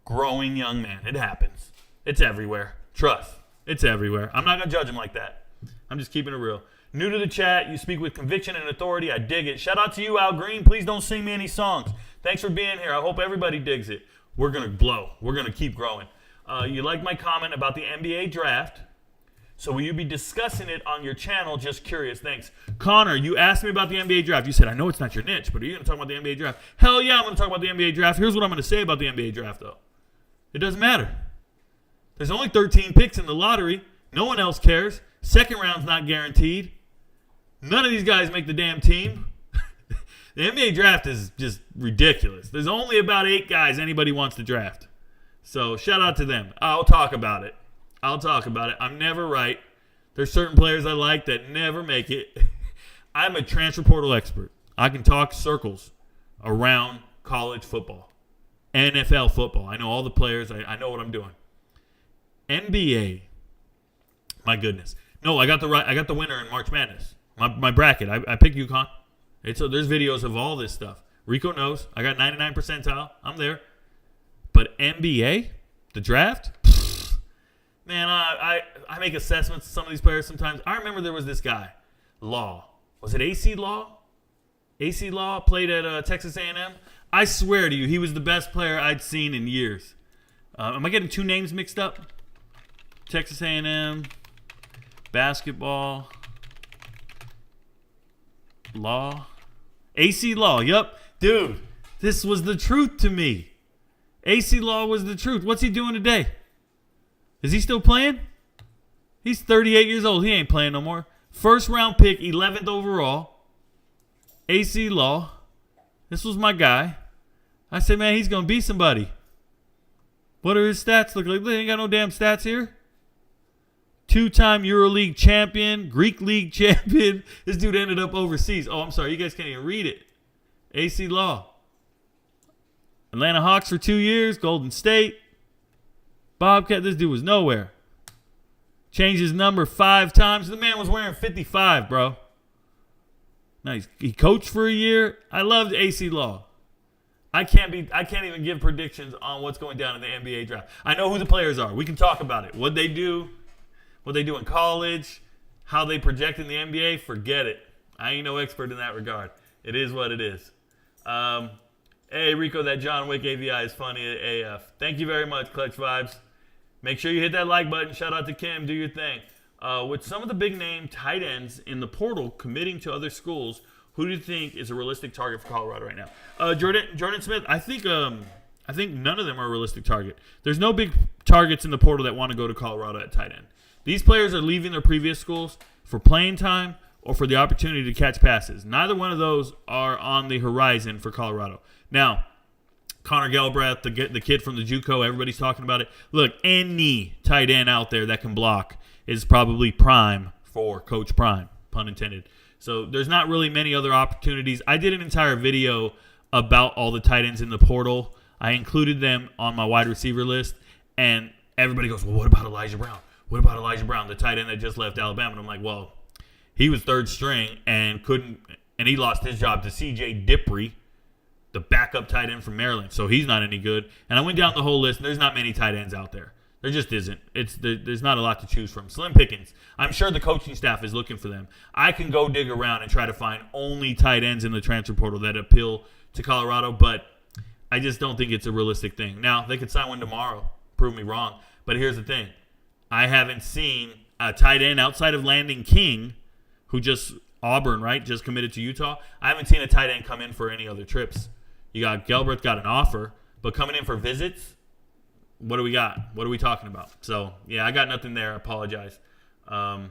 C: growing young man. It happens. It's everywhere. Trust. It's everywhere. I'm not going to judge him like that. I'm just keeping it real. New to the chat, you speak with conviction and authority. I dig it. Shout out to you, Al Green. Please don't sing me any songs. Thanks for being here. I hope everybody digs it. We're going to blow. We're going to keep growing. You like my comment about the NBA draft? So will you be discussing it on your channel? Just curious. Thanks. Connor, you asked me about the NBA draft. You said, I know it's not your niche, but are you going to talk about the NBA draft? Hell yeah, I'm going to talk about the NBA draft. Here's what I'm going to say about the NBA draft, though. It doesn't matter. There's only 13 picks in the lottery. No one else cares. Second round's not guaranteed. None of these guys make the damn team. The NBA draft is just ridiculous. There's only about 8 guys anybody wants to draft. So shout out to them. I'll talk about it. I'm never right. There's certain players I like that never make it. I'm a transfer portal expert. I can talk circles around college football, NFL football. I know all the players. I know what I'm doing. NBA. My goodness. No, I got the winner in March Madness. My bracket. I picked UConn. There's videos of all this stuff. Rico knows. I got 99 percentile. I'm there. But NBA, the draft, man, I make assessments of some of these players sometimes. I remember there was this guy, Law. Was it AC Law? AC Law played at Texas A&M. I swear to you, he was the best player I'd seen in years. Am I getting 2 names mixed up? Texas A&M, basketball, Law. AC Law, yep. Dude, this was the truth to me. AC Law was the truth. What's he doing today? Is he still playing? He's 38 years old. He ain't playing no more. First round pick, 11th overall. AC Law. This was my guy. I said, man, he's going to be somebody. What are his stats look like? They ain't got no damn stats here. 2-time EuroLeague champion, Greek League champion. This dude ended up overseas. Oh, I'm sorry. You guys can't even read it. AC Law. Atlanta Hawks for 2 years. Golden State. Bobcat. This dude was nowhere. Changed his number 5 times. The man was wearing 55, bro. Now he coached for a year. I loved AC Law. I can't even give predictions on what's going down in the NBA draft. I know who the players are. We can talk about it. What they do in college, how they project in the NBA, forget it. I ain't no expert in that regard. It is what it is. Hey, Rico, that John Wick AVI is funny AF. Thank you very much, Clutch Vibes. Make sure you hit that like button. Shout out to Kim. Do your thing. With some of the big-name tight ends in the portal committing to other schools, who do you think is a realistic target for Colorado right now? Jordan Smith, I think none of them are a realistic target. There's no big targets in the portal that want to go to Colorado at tight end. These players are leaving their previous schools for playing time or for the opportunity to catch passes. Neither one of those are on the horizon for Colorado. Now, Connor Galbraith, the kid from the Juco, everybody's talking about it. Look, any tight end out there that can block is probably prime for Coach Prime, pun intended. So there's not really many other opportunities. I did an entire video about all the tight ends in the portal. I included them on my wide receiver list, and everybody goes, well, what about Elijah Brown? What about Elijah Brown, the tight end that just left Alabama? And I'm like, well, he was third string and he lost his job to C.J. Dippre, the backup tight end from Maryland. So he's not any good. And I went down the whole list, and there's not many tight ends out there. There just isn't. There's not a lot to choose from. Slim pickings. I'm sure the coaching staff is looking for them. I can go dig around and try to find only tight ends in the transfer portal that appeal to Colorado, but I just don't think it's a realistic thing. Now, they could sign one tomorrow. Prove me wrong. But here's the thing. I haven't seen a tight end outside of Landon King, who just Auburn, right, just committed to Utah. I haven't seen a tight end come in for any other trips. You got Galbraith got an offer, but coming in for visits, what do we got? What are we talking about? So, yeah, I got nothing there. I apologize. Yeah,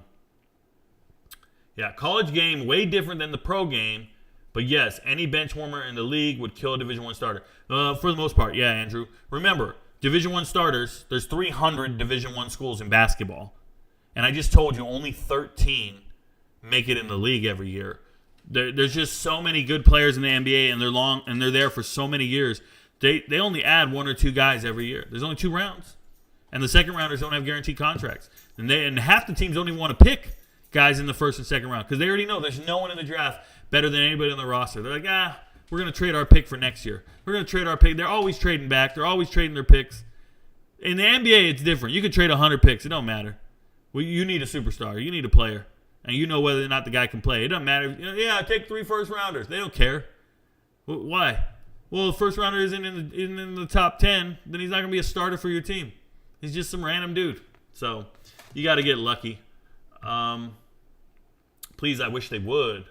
C: college game, way different than the pro game. But yes, any bench warmer in the league would kill a Division I starter. For the most part, yeah, Andrew. Remember, Division I starters, there's 300 Division I schools in basketball. And I just told you only 13 make it in the league every year. There's just so many good players in the NBA, and they're there for so many years. They only add 1 or 2 guys every year. There's only 2 rounds. And the second rounders don't have guaranteed contracts. And half the teams don't even want to pick guys in the first and second round because they already know there's no one in the draft better than anybody on the roster. They're like, we're going to trade our pick for next year. We're going to trade our pick. They're always trading back. They're always trading their picks. In the NBA, it's different. You can trade 100 picks. It don't matter. Well, you need a superstar. You need a player. And you know whether or not the guy can play. It doesn't matter. Take 3 first-rounders. They don't care. Why? Well, if the first rounder isn't in the top 10, then he's not going to be a starter for your team. He's just some random dude. So you got to get lucky. Please, I wish they would.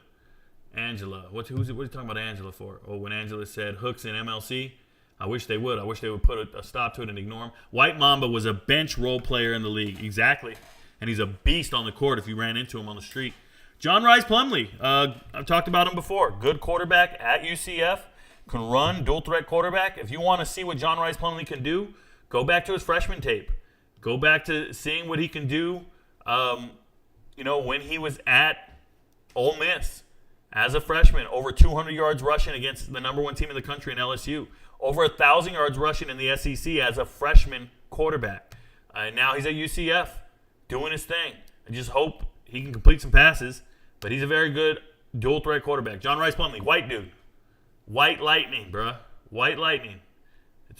C: Angela. What are you talking about Angela for? Oh, when Angela said hooks in MLC, I wish they would. I wish they would put a stop to it and ignore him. White Mamba was a bench role player in the league. Exactly. And he's a beast on the court if you ran into him on the street. John Rice Plumlee. I've talked about him before. Good quarterback at UCF. Can run, dual threat quarterback. If you want to see what John Rice Plumlee can do, go back to his freshman tape. Go back to seeing what he can do when he was at Ole Miss as a freshman. Over 200 yards rushing against the number 1 team in the country in LSU. Over 1,000 yards rushing in the SEC as a freshman quarterback. And now he's at UCF doing his thing. I just hope he can complete some passes. But he's a very good dual threat quarterback. John Rice Plumlee, white dude. White lightning, bruh. White lightning.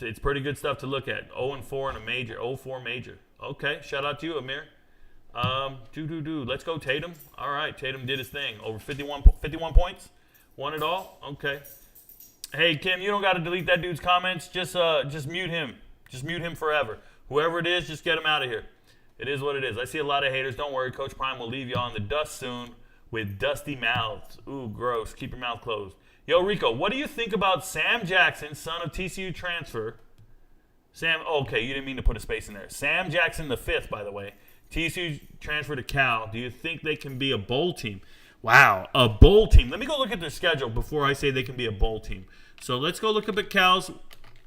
C: It's pretty good stuff to look at. 0-4 in a major. 0-4 major. Okay, shout out to you, Amir. Let's go, Tatum. All right, Tatum did his thing. Over 51 points. Won it all. Okay. Hey, Kim, you don't got to delete that dude's comments. Just mute him. Just mute him forever. Whoever it is, just get him out of here. It is what it is. I see a lot of haters. Don't worry. Coach Prime will leave y'all in the dust soon with dusty mouths. Ooh, gross. Keep your mouth closed. Yo, Rico, what do you think about Sam Jackson, son of TCU transfer? Okay, you didn't mean to put a space in there. Sam Jackson the 5th, by the way. TCU transfer to Cal. Do you think they can be a bowl team? Wow, a bowl team. Let me go look at their schedule before I say they can be a bowl team. So let's go look up at Cal's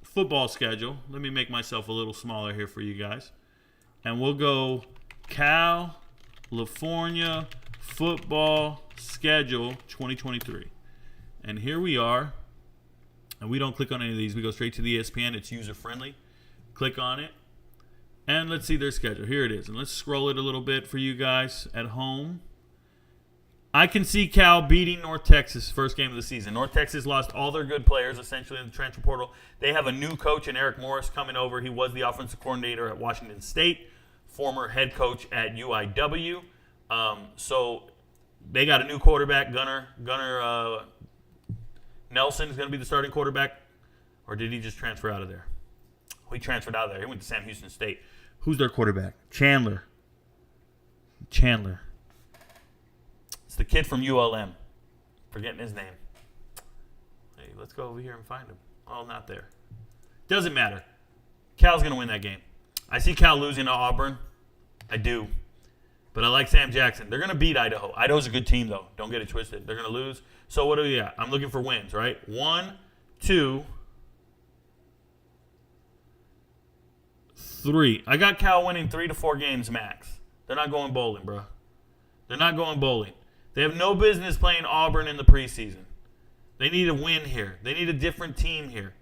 C: football schedule. Let me make myself a little smaller here for you guys. And we'll go California football schedule 2023. And here we are. And we don't click on any of these. We go straight to the ESPN. It's user-friendly. Click on it. And let's see their schedule. Here it is. And let's scroll it a little bit for you guys at home. I can see Cal beating North Texas first game of the season. North Texas lost all their good players essentially in the transfer portal. They have a new coach in Eric Morris coming over. He was the offensive coordinator at Washington State, former head coach at UIW. So they got a new quarterback. Gunnar Nelson is going to be the starting quarterback. Or did he just transfer out of there? He transferred out of there. He went to Sam Houston State. Who's their quarterback? Chandler. It's the kid from ULM. Forgetting his name. Hey, let's go over here and find him. Oh, not there. Doesn't matter. Cal's going to win that game. I see Cal losing to Auburn. I do. But I like Sam Jackson. They're going to beat Idaho. Idaho's a good team, though. Don't get it twisted. They're going to lose. So what do we got? I'm looking for wins, right? 1, 2, 3. I got Cal winning 3 to 4 games max. They're not going bowling, bro. They're not going bowling. They have no business playing Auburn in the preseason. They need a win here. They need a different team here.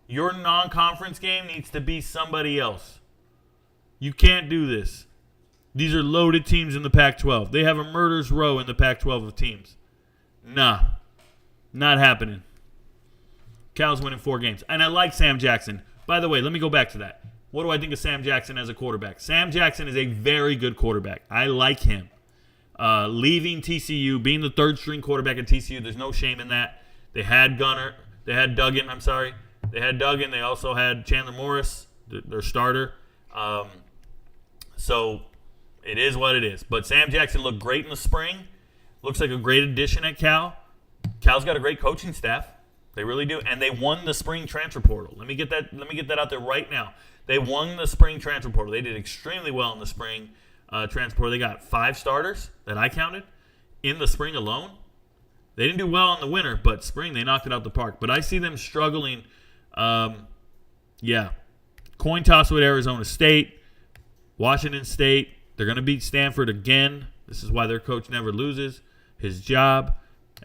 C: Your non-conference game needs to be somebody else. You can't do this. These are loaded teams in the Pac-12. They have a murder's row in the Pac-12 of teams. Nah. Not happening. Cal's winning 4 games. And I like Sam Jackson. By the way, let me go back to that. What do I think of Sam Jackson as a quarterback? Sam Jackson is a very good quarterback. I like him. Leaving TCU, being the third-string quarterback at TCU, there's no shame in that. They had Duggan. They had Duggan. They also had Chandler Morris, their starter. So it is what it is. But Sam Jackson looked great in the spring. Looks like a great addition at Cal. Cal's got a great coaching staff. They really do. And they won the spring transfer portal. Let me get that out there right now. They won the spring transfer portal. They did extremely well in the spring transfer portal. They got 5 starters that I counted in the spring alone. They didn't do well in the winter, but spring they knocked it out the park. But I see them struggling. Coin toss with Arizona State, Washington State. They're going to beat Stanford again. This is why their coach never loses his job.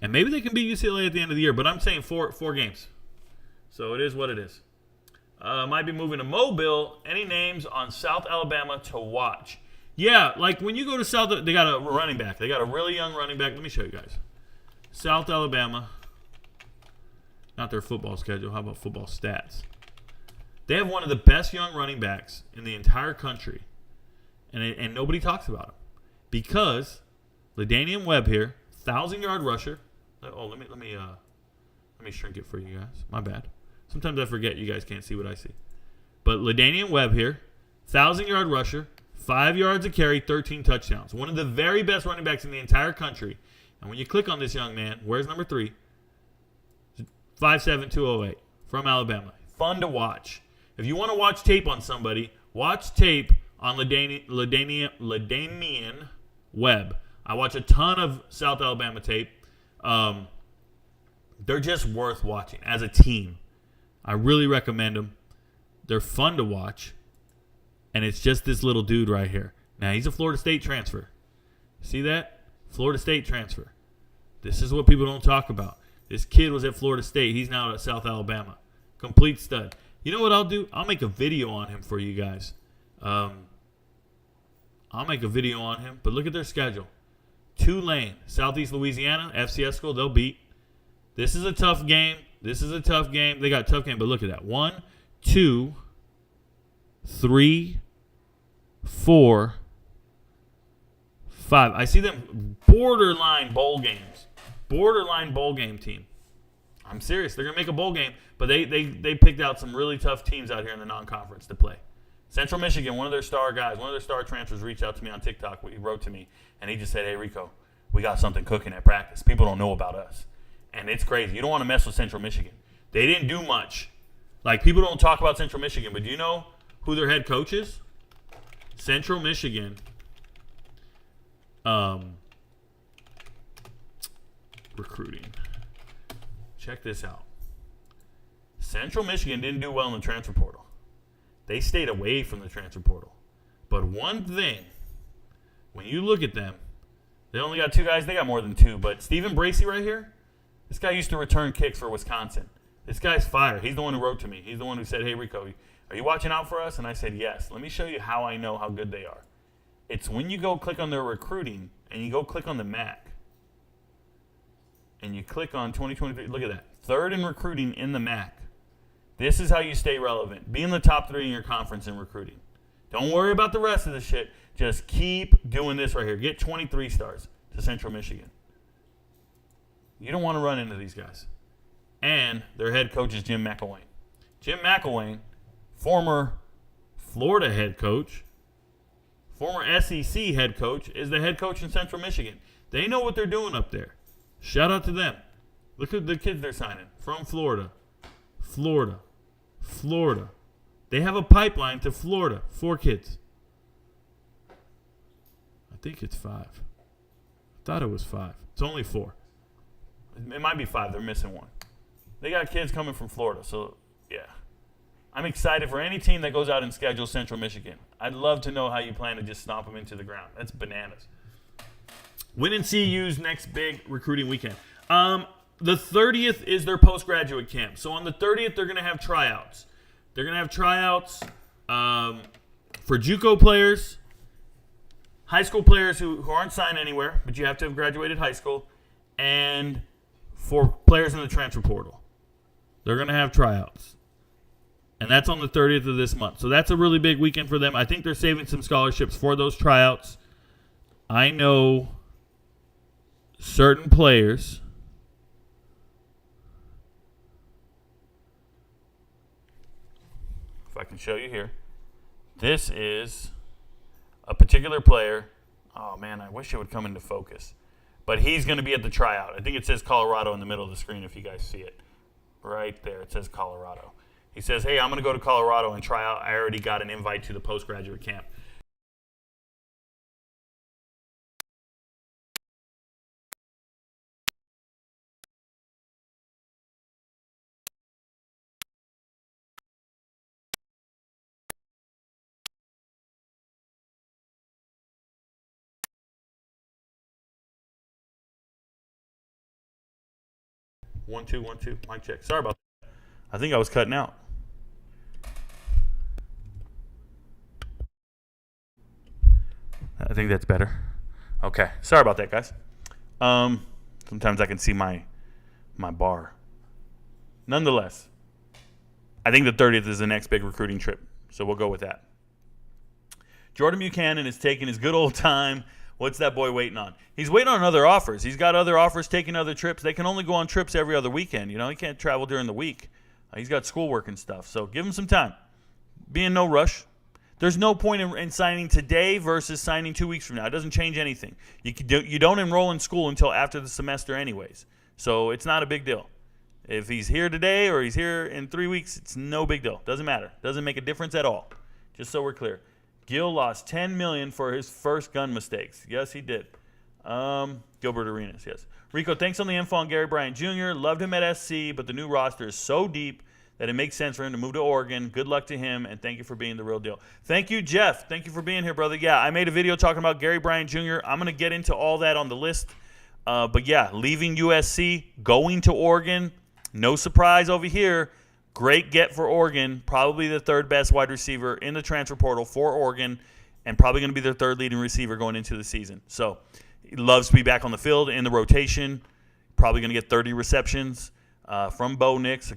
C: And maybe they can beat UCLA at the end of the year, but I'm saying four games. So it is what it is. Might be moving to Mobile. Any names on South Alabama to watch? Yeah, like when you go to South, they got a running back. They got a really young running back. Let me show you guys. South Alabama. Not their football schedule. How about football stats? They have one of the best young running backs in the entire country. And nobody talks about him. Because LaDainian Webb here, 1,000-yard rusher. Oh, let me shrink it for you guys. My bad. Sometimes I forget you guys can't see what I see. But LaDainian Webb here, 1,000-yard rusher, 5 yards a carry, 13 touchdowns. One of the very best running backs in the entire country. And when you click on this young man, where's number 3? 5'7", 208 from Alabama. Fun to watch. If you want to watch tape on somebody, watch tape on LaDainian Webb. I watch a ton of South Alabama tape. They're just worth watching as a team. I really recommend them. They're fun to watch. And it's just this little dude right here. Now, he's a Florida State transfer. See that? Florida State transfer. This is what people don't talk about. This kid was at Florida State. He's now at South Alabama. Complete stud. You know what I'll do? I'll make a video on him for you guys. I'll make a video on him. But look at their schedule. Tulane, Southeast Louisiana, FCS school, they'll beat. This is a tough game. This is a tough game. They got a tough game, but look at that. 1, 2, 3, 4, 5. I see them borderline bowl games. Borderline bowl game team. I'm serious. They're going to make a bowl game, but they picked out some really tough teams out here in the non-conference to play. Central Michigan, one of their star guys, one of their star transfers reached out to me on TikTok. He wrote to me, and he just said, hey, Rico, we got something cooking at practice. People don't know about us. And it's crazy. You don't want to mess with Central Michigan. They didn't do much. Like, people don't talk about Central Michigan, but do you know who their head coach is? Central Michigan. Recruiting. Check this out. Central Michigan didn't do well in the transfer portal. They stayed away from the transfer portal. But one thing, when you look at them, they only got 2 guys. They got more than 2. But Stephen Bracey right here, this guy used to return kicks for Wisconsin. This guy's fire. He's the one who wrote to me. He's the one who said, hey, Rico, are you watching out for us? And I said, yes. Let me show you how I know how good they are. It's when you go click on their recruiting and you go click on the MAC. And you click on 2023. Look at that. 3rd in recruiting in the MAC. This is how you stay relevant. Be in the top 3 in your conference in recruiting. Don't worry about the rest of the shit. Just keep doing this right here. Get 23 stars to Central Michigan. You don't want to run into these guys. And their head coach is Jim McElwain. Jim McElwain, former Florida head coach, former SEC head coach, is the head coach in Central Michigan. They know what they're doing up there. Shout out to them. Look at the kids they're signing from Florida. Florida. They have a pipeline to Florida. 4 kids. I think it's 5. I thought it was 5. It's only 4. It might be 5. They're missing 1. They got kids coming from Florida, so yeah. I'm excited for any team that goes out and schedules Central Michigan. I'd love to know how you plan to just stomp them into the ground. That's bananas. Win and CU's next big recruiting weekend. The 30th is their postgraduate camp. So on the 30th, they're going to have tryouts. They're going to have tryouts for Juco players, high school players who aren't signed anywhere, but you have to have graduated high school, and for players in the transfer portal. They're going to have tryouts. And that's on the 30th of this month. So that's a really big weekend for them. I think they're saving some scholarships for those tryouts. I know certain players if I can show you here. This is a particular player. Oh, man, I wish it would come into focus. But he's going to be at the tryout. I think it says Colorado in the middle of the screen if you guys see it. Right there, it says Colorado. He says, hey, I'm going to go to Colorado and try out. I already got an invite to the postgraduate camp. 1, 2, 1, 2. Mic check. Sorry about that. I think I was cutting out. I think that's better. Okay. Sorry about that, guys. Sometimes I can see my bar. Nonetheless, I think the 30th is the next big recruiting trip, so we'll go with that. Jordan Buchanan is taking his good old time. What's that boy waiting on? He's waiting on other offers. He's got other offers, taking other trips. They can only go on trips every other weekend. You know, he can't travel during the week. He's got schoolwork and stuff, so give him some time. Be in no rush. There's no point in signing today versus signing 2 weeks from now. It doesn't change anything. You don't enroll in school until after the semester anyways, so it's not a big deal. If he's here today or he's here in 3 weeks, it's no big deal. Doesn't matter. Doesn't make a difference at all. Just so we're clear. Gil lost $10 million for his first gun mistakes. Yes, he did. Gilbert Arenas, yes. Rico, thanks on the info on Gary Bryant Jr. Loved him at SC, but the new roster is so deep that it makes sense for him to move to Oregon. Good luck to him, and thank you for being the real deal. Thank you, Jeff. Thank you for being here, brother. Yeah, I made a video talking about Gary Bryant Jr. I'm going to get into all that on the list. But, yeah, leaving USC, going to Oregon, no surprise over here. Great get for Oregon, probably the third best wide receiver in the transfer portal for Oregon, and probably going to be their third leading receiver going into the season. So he loves to be back on the field in the rotation, probably going to get 30 receptions from Bo Nix, a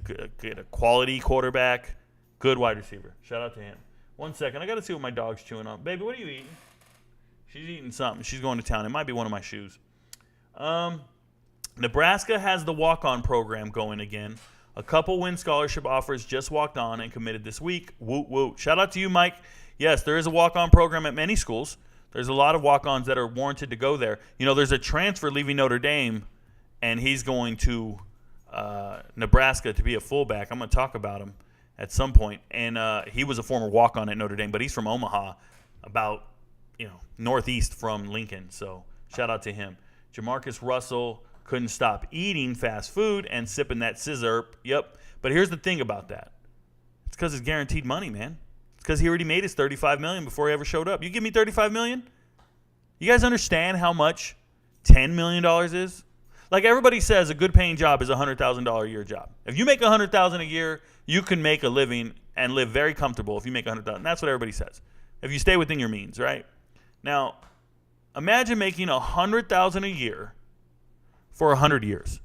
C: quality quarterback, good wide receiver. Shout out to him. 1 second. I got to see what my dog's chewing on. Baby, what are you eating? She's eating something. She's going to town. It might be one of my shoes. Nebraska has the walk-on program going again. A couple win scholarship offers just walked on and committed this week. Woot, woot. Shout out to you, Mike. Yes, there is a walk-on program at many schools. There's a lot of walk-ons that are warranted to go there. You know, there's a transfer leaving Notre Dame, and he's going to Nebraska to be a fullback. I'm going to talk about him at some point. And he was a former walk-on at Notre Dame, but he's from Omaha, about, northeast from Lincoln. So shout out to him. Jamarcus Russell couldn't stop eating fast food and sipping that scissor. Yep. But here's the thing about that. It's because it's guaranteed money, man. It's because he already made his $35 million before he ever showed up. You give me $35 million? You guys understand how much $10 million is? Like everybody says, a good paying job is a $100,000 a year job. If you make $100,000 a year, you can make a living and live very comfortable if you make $100,000. That's what everybody says. If you stay within your means, right? Now, imagine making $100,000 a year for 100 years.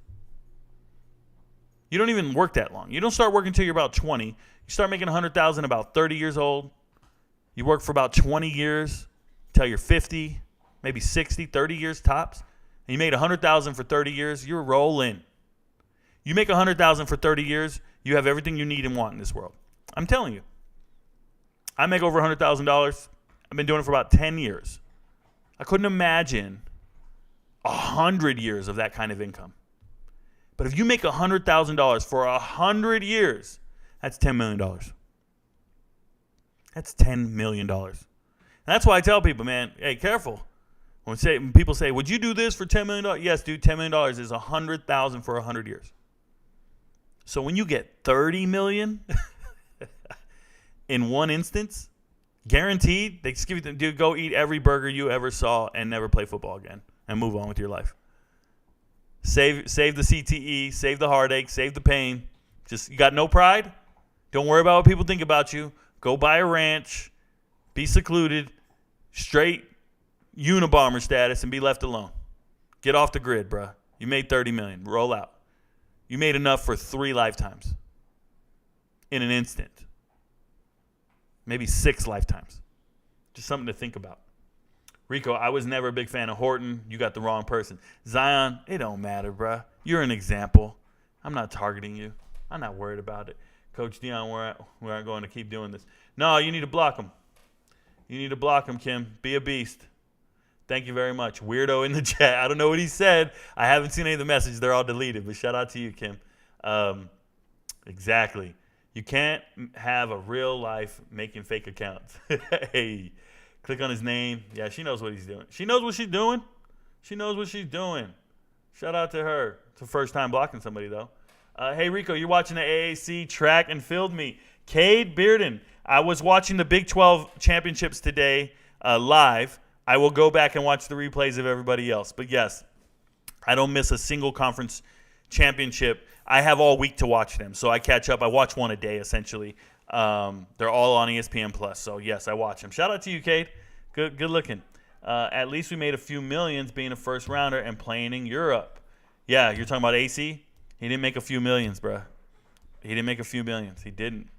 C: You don't even work that long. You don't start working until you're about 20. You start making $100,000 about 30 years old. You work for about 20 years until you're 50, maybe 60, 30 years tops. And you made $100,000 for 30 years, you're rolling. You make $100,000 for 30 years, you have everything you need and want in this world. I'm telling you. I make over $100,000. I've been doing it for about 10 years. I couldn't imagine 100 years of that kind of income. But if you make $100,000 for 100 years, that's $10 million. That's $10 million. And that's why I tell people, man, hey, careful. When people say, would you do this for $10 million? Yes, dude, $10 million is $100,000 for 100 years. So when you get $30 million in one instance, guaranteed, they just give you, dude, go eat every burger you ever saw and never play football again. And move on with your life. Save the CTE, save the heartache, save the pain. Just, you got no pride? Don't worry about what people think about you. Go buy a ranch, be secluded, straight Unabomber status, and be left alone. Get off the grid, bruh. You made $30 million. Roll out. You made enough for 3 lifetimes in an instant. Maybe 6 lifetimes. Just something to think about. Rico, I was never a big fan of Horton. You got the wrong person. Zion, it don't matter, bruh. You're an example. I'm not targeting you. I'm not worried about it. Coach Deion, we aren't going to keep doing this. No, you need to block him. You need to block him, Kim. Be a beast. Thank you very much. Weirdo in the chat. I don't know what he said. I haven't seen any of the messages. They're all deleted. But shout out to you, Kim. Exactly. You can't have a real life making fake accounts. Hey. Click on his name. Yeah, she knows what he's doing. She knows what she's doing. She knows what she's doing. Shout out to her. It's her first time blocking somebody, though. Hey, Rico, you're watching the AAC track and field meet. Cade Bearden. I was watching the Big 12 championships today live. I will go back and watch the replays of everybody else. But, yes, I don't miss a single conference championship. I have all week to watch them, so I catch up. I watch one a day, essentially. They're all on ESPN Plus, so yes, I watch them. Shout out to you, Cade. Good looking. At least we made a few millions being a first rounder and playing in Europe. Yeah, you're talking about AC? He didn't make a few millions, bruh. He didn't make a few millions. He didn't.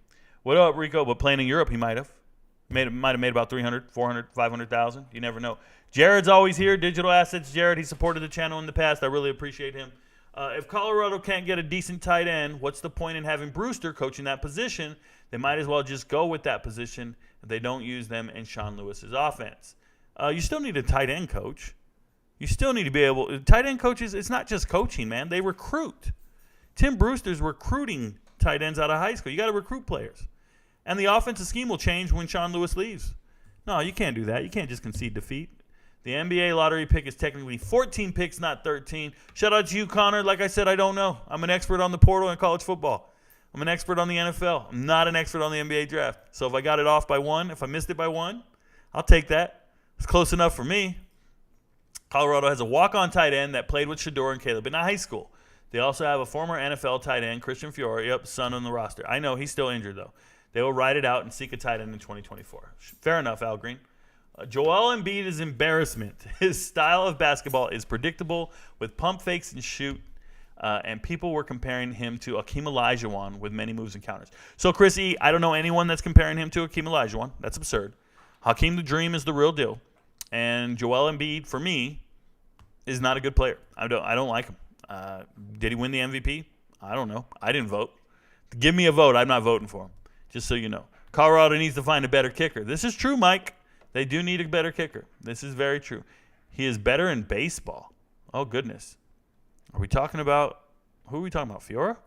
C: What up, Rico? But playing in Europe, he might have. Might have made about 300, 400, 500,000. You never know. Jared's always here. Digital Assets. Jared, he supported the channel in the past. I really appreciate him. If Colorado can't get a decent tight end, what's the point in having Brewster coaching that position? They might as well just go with that position if they don't use them in Sean Lewis's offense. You still need a tight end coach. You still need to be able – tight end coaches, it's not just coaching, man. They recruit. Tim Brewster's recruiting tight ends out of high school. You got to recruit players. And the offensive scheme will change when Sean Lewis leaves. No, you can't do that. You can't just concede defeat. The NBA lottery pick is technically 14 picks, not 13. Shout out to you, Connor. Like I said, I don't know. I'm an expert on the portal and college football. I'm an expert on the NFL. I'm not an expert on the NBA draft. So if I got it off by one, if I missed it by one, I'll take that. It's close enough for me. Colorado has a walk-on tight end that played with Shador and Caleb in high school. They also have a former NFL tight end, Christian Fiore, son on the roster. I know he's still injured, though. They will ride it out and seek a tight end in 2024. Fair enough, Al Green. Joel Embiid is embarrassment. His style of basketball is predictable with pump fakes and shoot, and people were comparing him to Akeem Olajuwon with many moves and counters. So, Chris E., I don't know anyone that's comparing him to Akeem Olajuwon. That's absurd. Hakeem the Dream is the real deal, and Joel Embiid, for me, is not a good player. I don't like him. Did he win the MVP? I don't know. I didn't vote. Give me a vote. I'm not voting for him, just so you know. Colorado needs to find a better kicker. This is true, Mike. They do need a better kicker. This is very true. He is better in baseball. Oh, goodness. Are we talking about – who are we talking about, Fiora?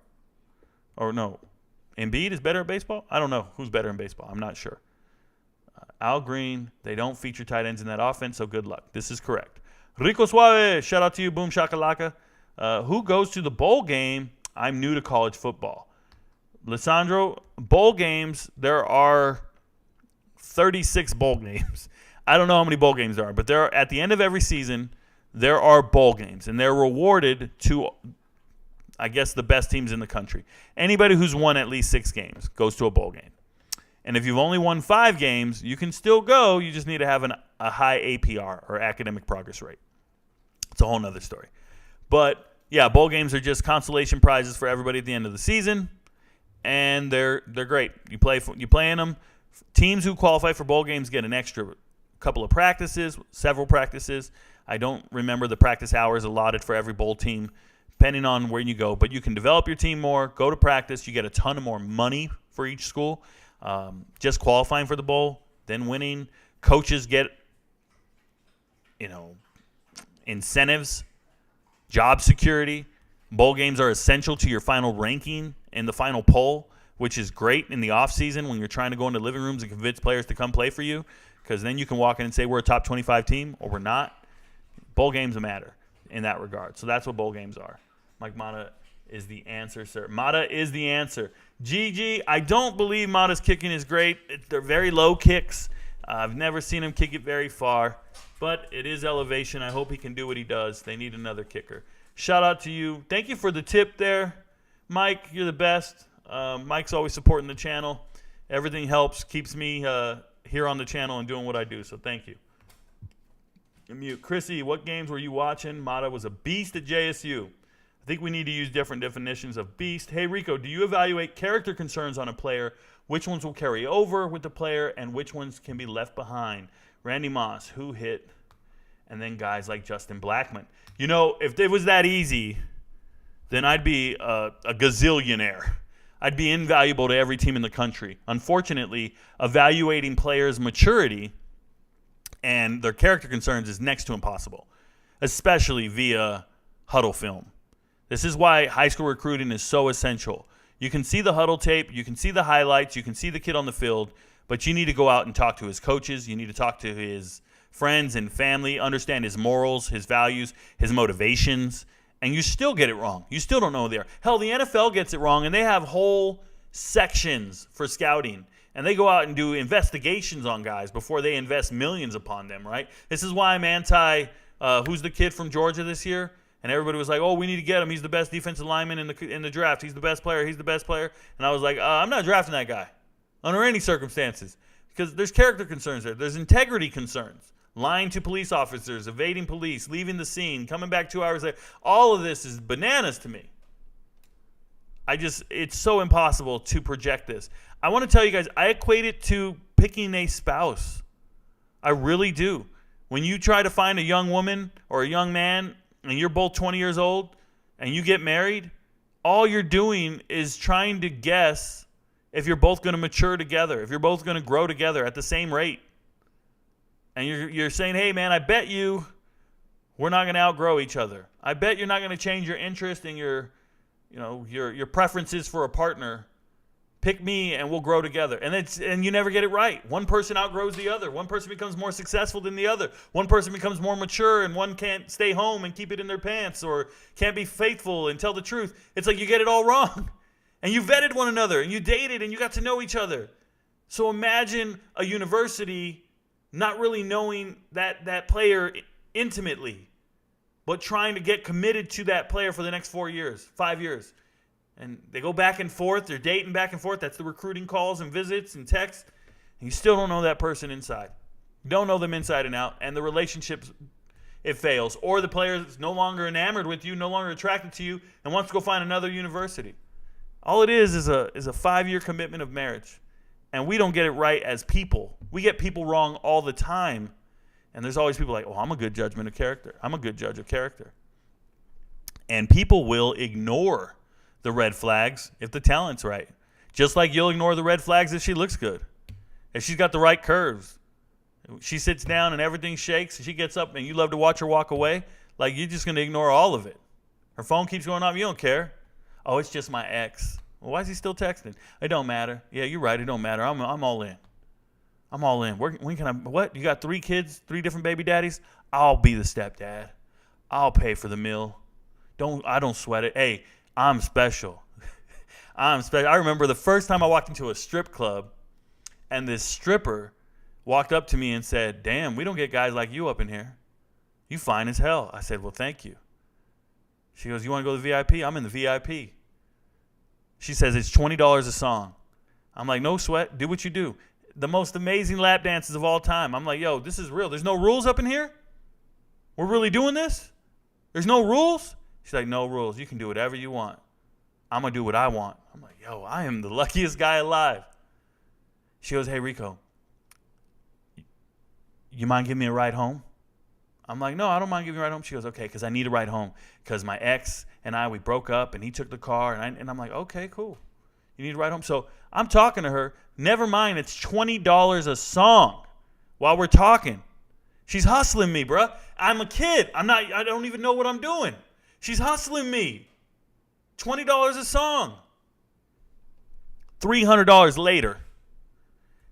C: Or no, Embiid is better at baseball? I don't know who's better in baseball. I'm not sure. Al Green, they don't feature tight ends in that offense, so good luck. This is correct. Rico Suave, shout out to you, Boom Shakalaka. Who goes to the bowl game? I'm new to college football. Lissandro, bowl games, there are 36 bowl games. I don't know how many bowl games there are, but there are, at the end of every season, there are bowl games, and they're rewarded to, I guess, the best teams in the country. Anybody who's won at least 6 games goes to a bowl game. And if you've only won 5 games, you can still go. You just need to have a high APR, or academic progress rate. It's a whole nother story. But, yeah, bowl games are just consolation prizes for everybody at the end of the season, and they're great. You play in them. Teams who qualify for bowl games get an extra couple of practices, several practices. I don't remember the practice hours allotted for every bowl team, depending on where you go. But you can develop your team more, go to practice. You get a ton of more money for each school. Just qualifying for the bowl, then winning. Coaches get, incentives, job security. Bowl games are essential to your final ranking in the final poll, which is great in the offseason when you're trying to go into living rooms and convince players to come play for you, because then you can walk in and say we're a top 25 team or we're not. Bowl games matter in that regard. So that's what bowl games are. Mike Mata is the answer, sir. Mata is the answer. GG, I don't believe Mata's kicking is great. They're very low kicks. I've never seen him kick it very far, but it is elevation. I hope he can do what he does. They need another kicker. Shout out to you. Thank you for the tip there, Mike. You're the best. Mike's always supporting the channel. Everything helps, keeps me here on the channel and doing what I do, so thank you. Mute. Chrissy, what games were you watching? Mata was a beast at JSU. I think we need to use different definitions of beast. Hey, Rico, do you evaluate character concerns on a player? Which ones will carry over with the player and which ones can be left behind? Randy Moss, who hit? And then guys like Justin Blackmon. If it was that easy, then I'd be a gazillionaire. I'd be invaluable to every team in the country. Unfortunately, evaluating players' maturity and their character concerns is next to impossible, especially via huddle film. This is why high school recruiting is so essential. You can see the huddle tape, you can see the highlights, you can see the kid on the field, but you need to go out and talk to his coaches, you need to talk to his friends and family, understand his morals, his values, his motivations, and you still get it wrong. You still don't know they are. Hell, the NFL gets it wrong, and they have whole sections for scouting, and they go out and do investigations on guys before they invest millions upon them, right? This is why I'm anti, who's the kid from Georgia this year? And everybody was like, oh, we need to get him. He's the best defensive lineman in the draft. He's the best player. He's the best player. And I was like, I'm not drafting that guy under any circumstances because there's character concerns there. There's integrity concerns. Lying to police officers, evading police, leaving the scene, coming back 2 hours later. All of this is bananas to me. It's so impossible to project this. I want to tell you guys, I equate it to picking a spouse. I really do. When you try to find a young woman or a young man and you're both 20 years old and you get married, all you're doing is trying to guess if you're both going to mature together, if you're both going to grow together at the same rate. And you're saying, hey, man, I bet you we're not going to outgrow each other. I bet you're not going to change your interest and your preferences for a partner. Pick me and we'll grow together. And you never get it right. One person outgrows the other. One person becomes more successful than the other. One person becomes more mature and one can't stay home and keep it in their pants or can't be faithful and tell the truth. It's like you get it all wrong. And you vetted one another and you dated and you got to know each other. So imagine a university not really knowing that player intimately, but trying to get committed to that player for the next 4 years, 5 years. And they go back and forth. They're dating back and forth. That's the recruiting calls and visits and texts. And you still don't know that person inside. You don't know them inside and out. And the relationship, it fails. Or the player is no longer enamored with you, no longer attracted to you, and wants to go find another university. All it is a 5-year commitment of marriage. And we don't get it right as people. We get people wrong all the time. And there's always people like, oh, I'm a good judgment of character. I'm a good judge of character. And people will ignore the red flags if the talent's right. Just like you'll ignore the red flags if she looks good. If she's got the right curves. She sits down and everything shakes. And she gets up and you love to watch her walk away. Like you're just going to ignore all of it. Her phone keeps going off. You don't care. Oh, it's just my ex. Well, why is he still texting? It don't matter. Yeah, you're right. It don't matter. I'm all in. I'm all in. When can I? What? You got 3 kids, 3 different baby daddies? I'll be the stepdad. I'll pay for the meal. I don't sweat it. Hey, I'm special. I'm special. I remember the first time I walked into a strip club and this stripper walked up to me and said, damn, we don't get guys like you up in here. You fine as hell. I said, well, thank you. She goes, you want to go to the VIP? I'm in the VIP. She says, it's $20 a song. I'm like, no sweat. Do what you do. The most amazing lap dances of all time. I'm like, yo, this is real. There's no rules up in here? We're really doing this? There's no rules? She's like, no rules. You can do whatever you want. I'm going to do what I want. I'm like, yo, I am the luckiest guy alive. She goes, hey, Rico, you mind giving me a ride home? I'm like, no, I don't mind giving you a ride home. She goes, okay, because I need a ride home. Because my ex and we broke up, and he took the car. And I'm like, okay, cool. You need a ride home? So I'm talking to her. Never mind, it's $20 a song while we're talking. She's hustling me, bruh. I'm a kid. I don't even know what I'm doing. She's hustling me. $20 a song. $300 later,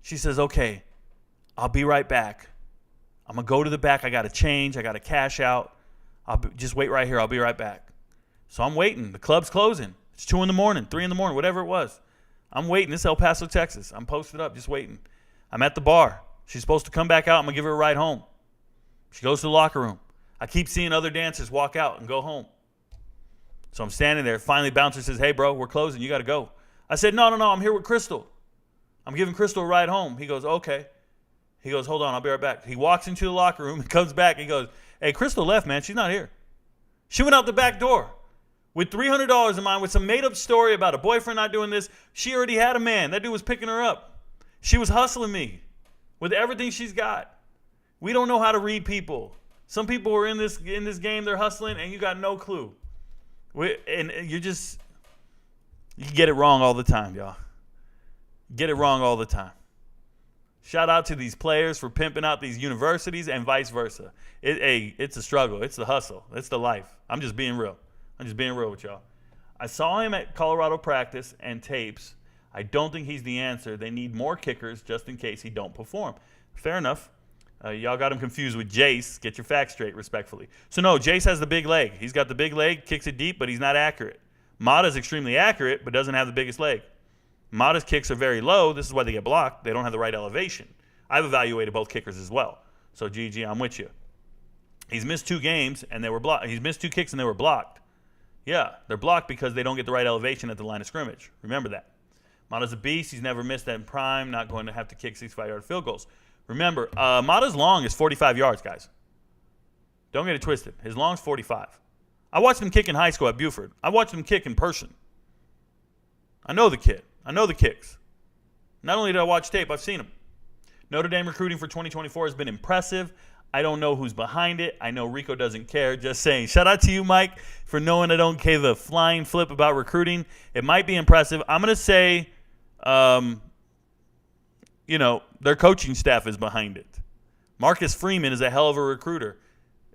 C: she says, okay, I'll be right back. I'm going to go to the back. I got to change. I got to cash out. Just wait right here. I'll be right back. So I'm waiting. The club's closing. It's 2 in the morning, 3 in the morning, whatever it was. I'm waiting. This is El Paso, Texas. I'm posted up, just waiting. I'm at the bar. She's supposed to come back out. I'm going to give her a ride home. She goes to the locker room. I keep seeing other dancers walk out and go home. So I'm standing there. Finally, bouncer says, hey, bro, we're closing. You got to go. I said, no, I'm here with Crystal. I'm giving Crystal a ride home. He goes, okay. He goes, hold on, I'll be right back. He walks into the locker room and comes back. And he goes, hey, Crystal left, man. She's not here. She went out the back door with $300 in mind with some made-up story about a boyfriend not doing this. She already had a man. That dude was picking her up. She was hustling me with everything she's got. We don't know how to read people. Some people are in this game, they're hustling, and you got no clue. And you get it wrong all the time, y'all. Get it wrong all the time. Shout out to these players for pimping out these universities and vice versa. It's a struggle. It's the hustle. It's the life. I'm just being real. I'm just being real with y'all. I saw him at Colorado practice and tapes. I don't think he's the answer. They need more kickers just in case he don't perform. Fair enough. Y'all got him confused with Jace. Get your facts straight, respectfully. So, no, Jace has the big leg. He's got the big leg, kicks it deep, but he's not accurate. Mata's extremely accurate, but doesn't have the biggest leg. Mata's kicks are very low. This is why they get blocked. They don't have the right elevation. I've evaluated both kickers as well. So, GG, I'm with you. He's missed 2 games and they were blocked. He's missed 2 kicks and they were blocked. Yeah, they're blocked because they don't get the right elevation at the line of scrimmage. Remember that. Mata's a beast. He's never missed that in prime. Not going to have to kick 65-yard field goals. Remember, Mata's long is 45 yards, guys. Don't get it twisted. His long's 45. I watched him kick in high school at Buford. I watched him kick in person. I know the kid. I know the kicks. Not only did I watch tape, I've seen him. Notre Dame recruiting for 2024 has been impressive. I don't know who's behind it. I know Rico doesn't care. Just saying. Shout out to you, Mike, for knowing I don't give a flying flip about recruiting. It might be impressive. I'm going to say, their coaching staff is behind it. Marcus Freeman is a hell of a recruiter.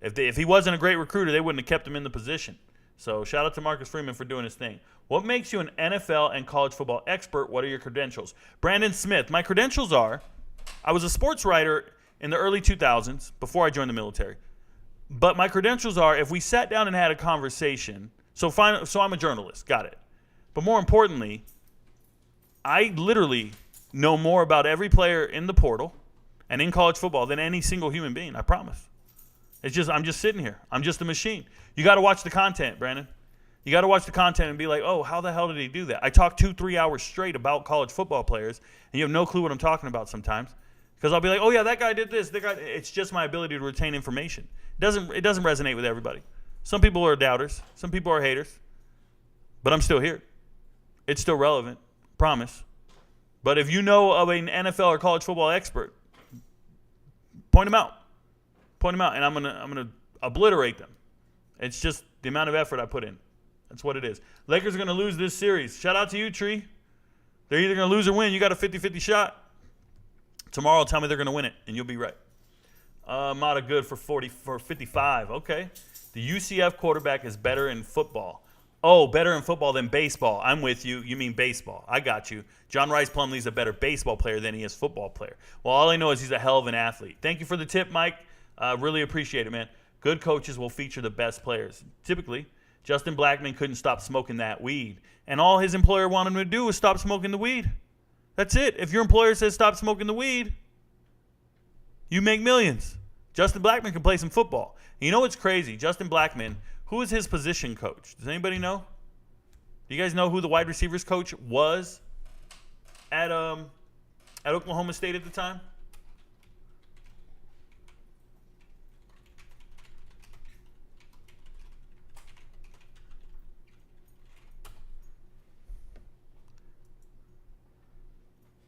C: If he wasn't a great recruiter, they wouldn't have kept him in the position. So shout out to Marcus Freeman for doing his thing. What makes you an NFL and college football expert? What are your credentials? Brandon Smith. My credentials are, I was a sports writer in the early 2000s before I joined the military. But my credentials are, if we sat down and had a conversation, so I'm a journalist, got it. But more importantly, I literally know more about every player in the portal and in college football than any single human being, I promise. It's just, I'm just sitting here. I'm just a machine. You got to watch the content, Brandon. You got to watch the content and be like, oh, how the hell did he do that? I talk 2-3 hours straight about college football players, and you have no clue what I'm talking about sometimes. Because I'll be like, oh, yeah, that guy did this. It's just my ability to retain information. It doesn't resonate with everybody. Some people are doubters. Some people are haters. But I'm still here. It's still relevant. Promise. But if you know of an NFL or college football expert, point them out. Point them out, and I'm gonna obliterate them. It's just the amount of effort I put in. That's what it is. Lakers are going to lose this series. Shout out to you, Tree. They're either going to lose or win. You got a 50-50 shot. Tomorrow, tell me they're going to win it, and you'll be right. Mata good for 55. Okay. The UCF quarterback is better in football. Oh, better in football than baseball. I'm with you. You mean baseball. I got you. John Rice Plumlee's a better baseball player than he is football player. Well, all I know is he's a hell of an athlete. Thank you for the tip, Mike. Really appreciate it, man. Good coaches will feature the best players. Typically, Justin Blackman couldn't stop smoking that weed. And all his employer wanted him to do was stop smoking the weed. That's it. If your employer says stop smoking the weed, you make millions. Justin Blackman can play some football. And you know what's crazy? Justin Blackman, who is his position coach? Does anybody know? Do you guys know who the wide receivers coach was at Oklahoma State at the time?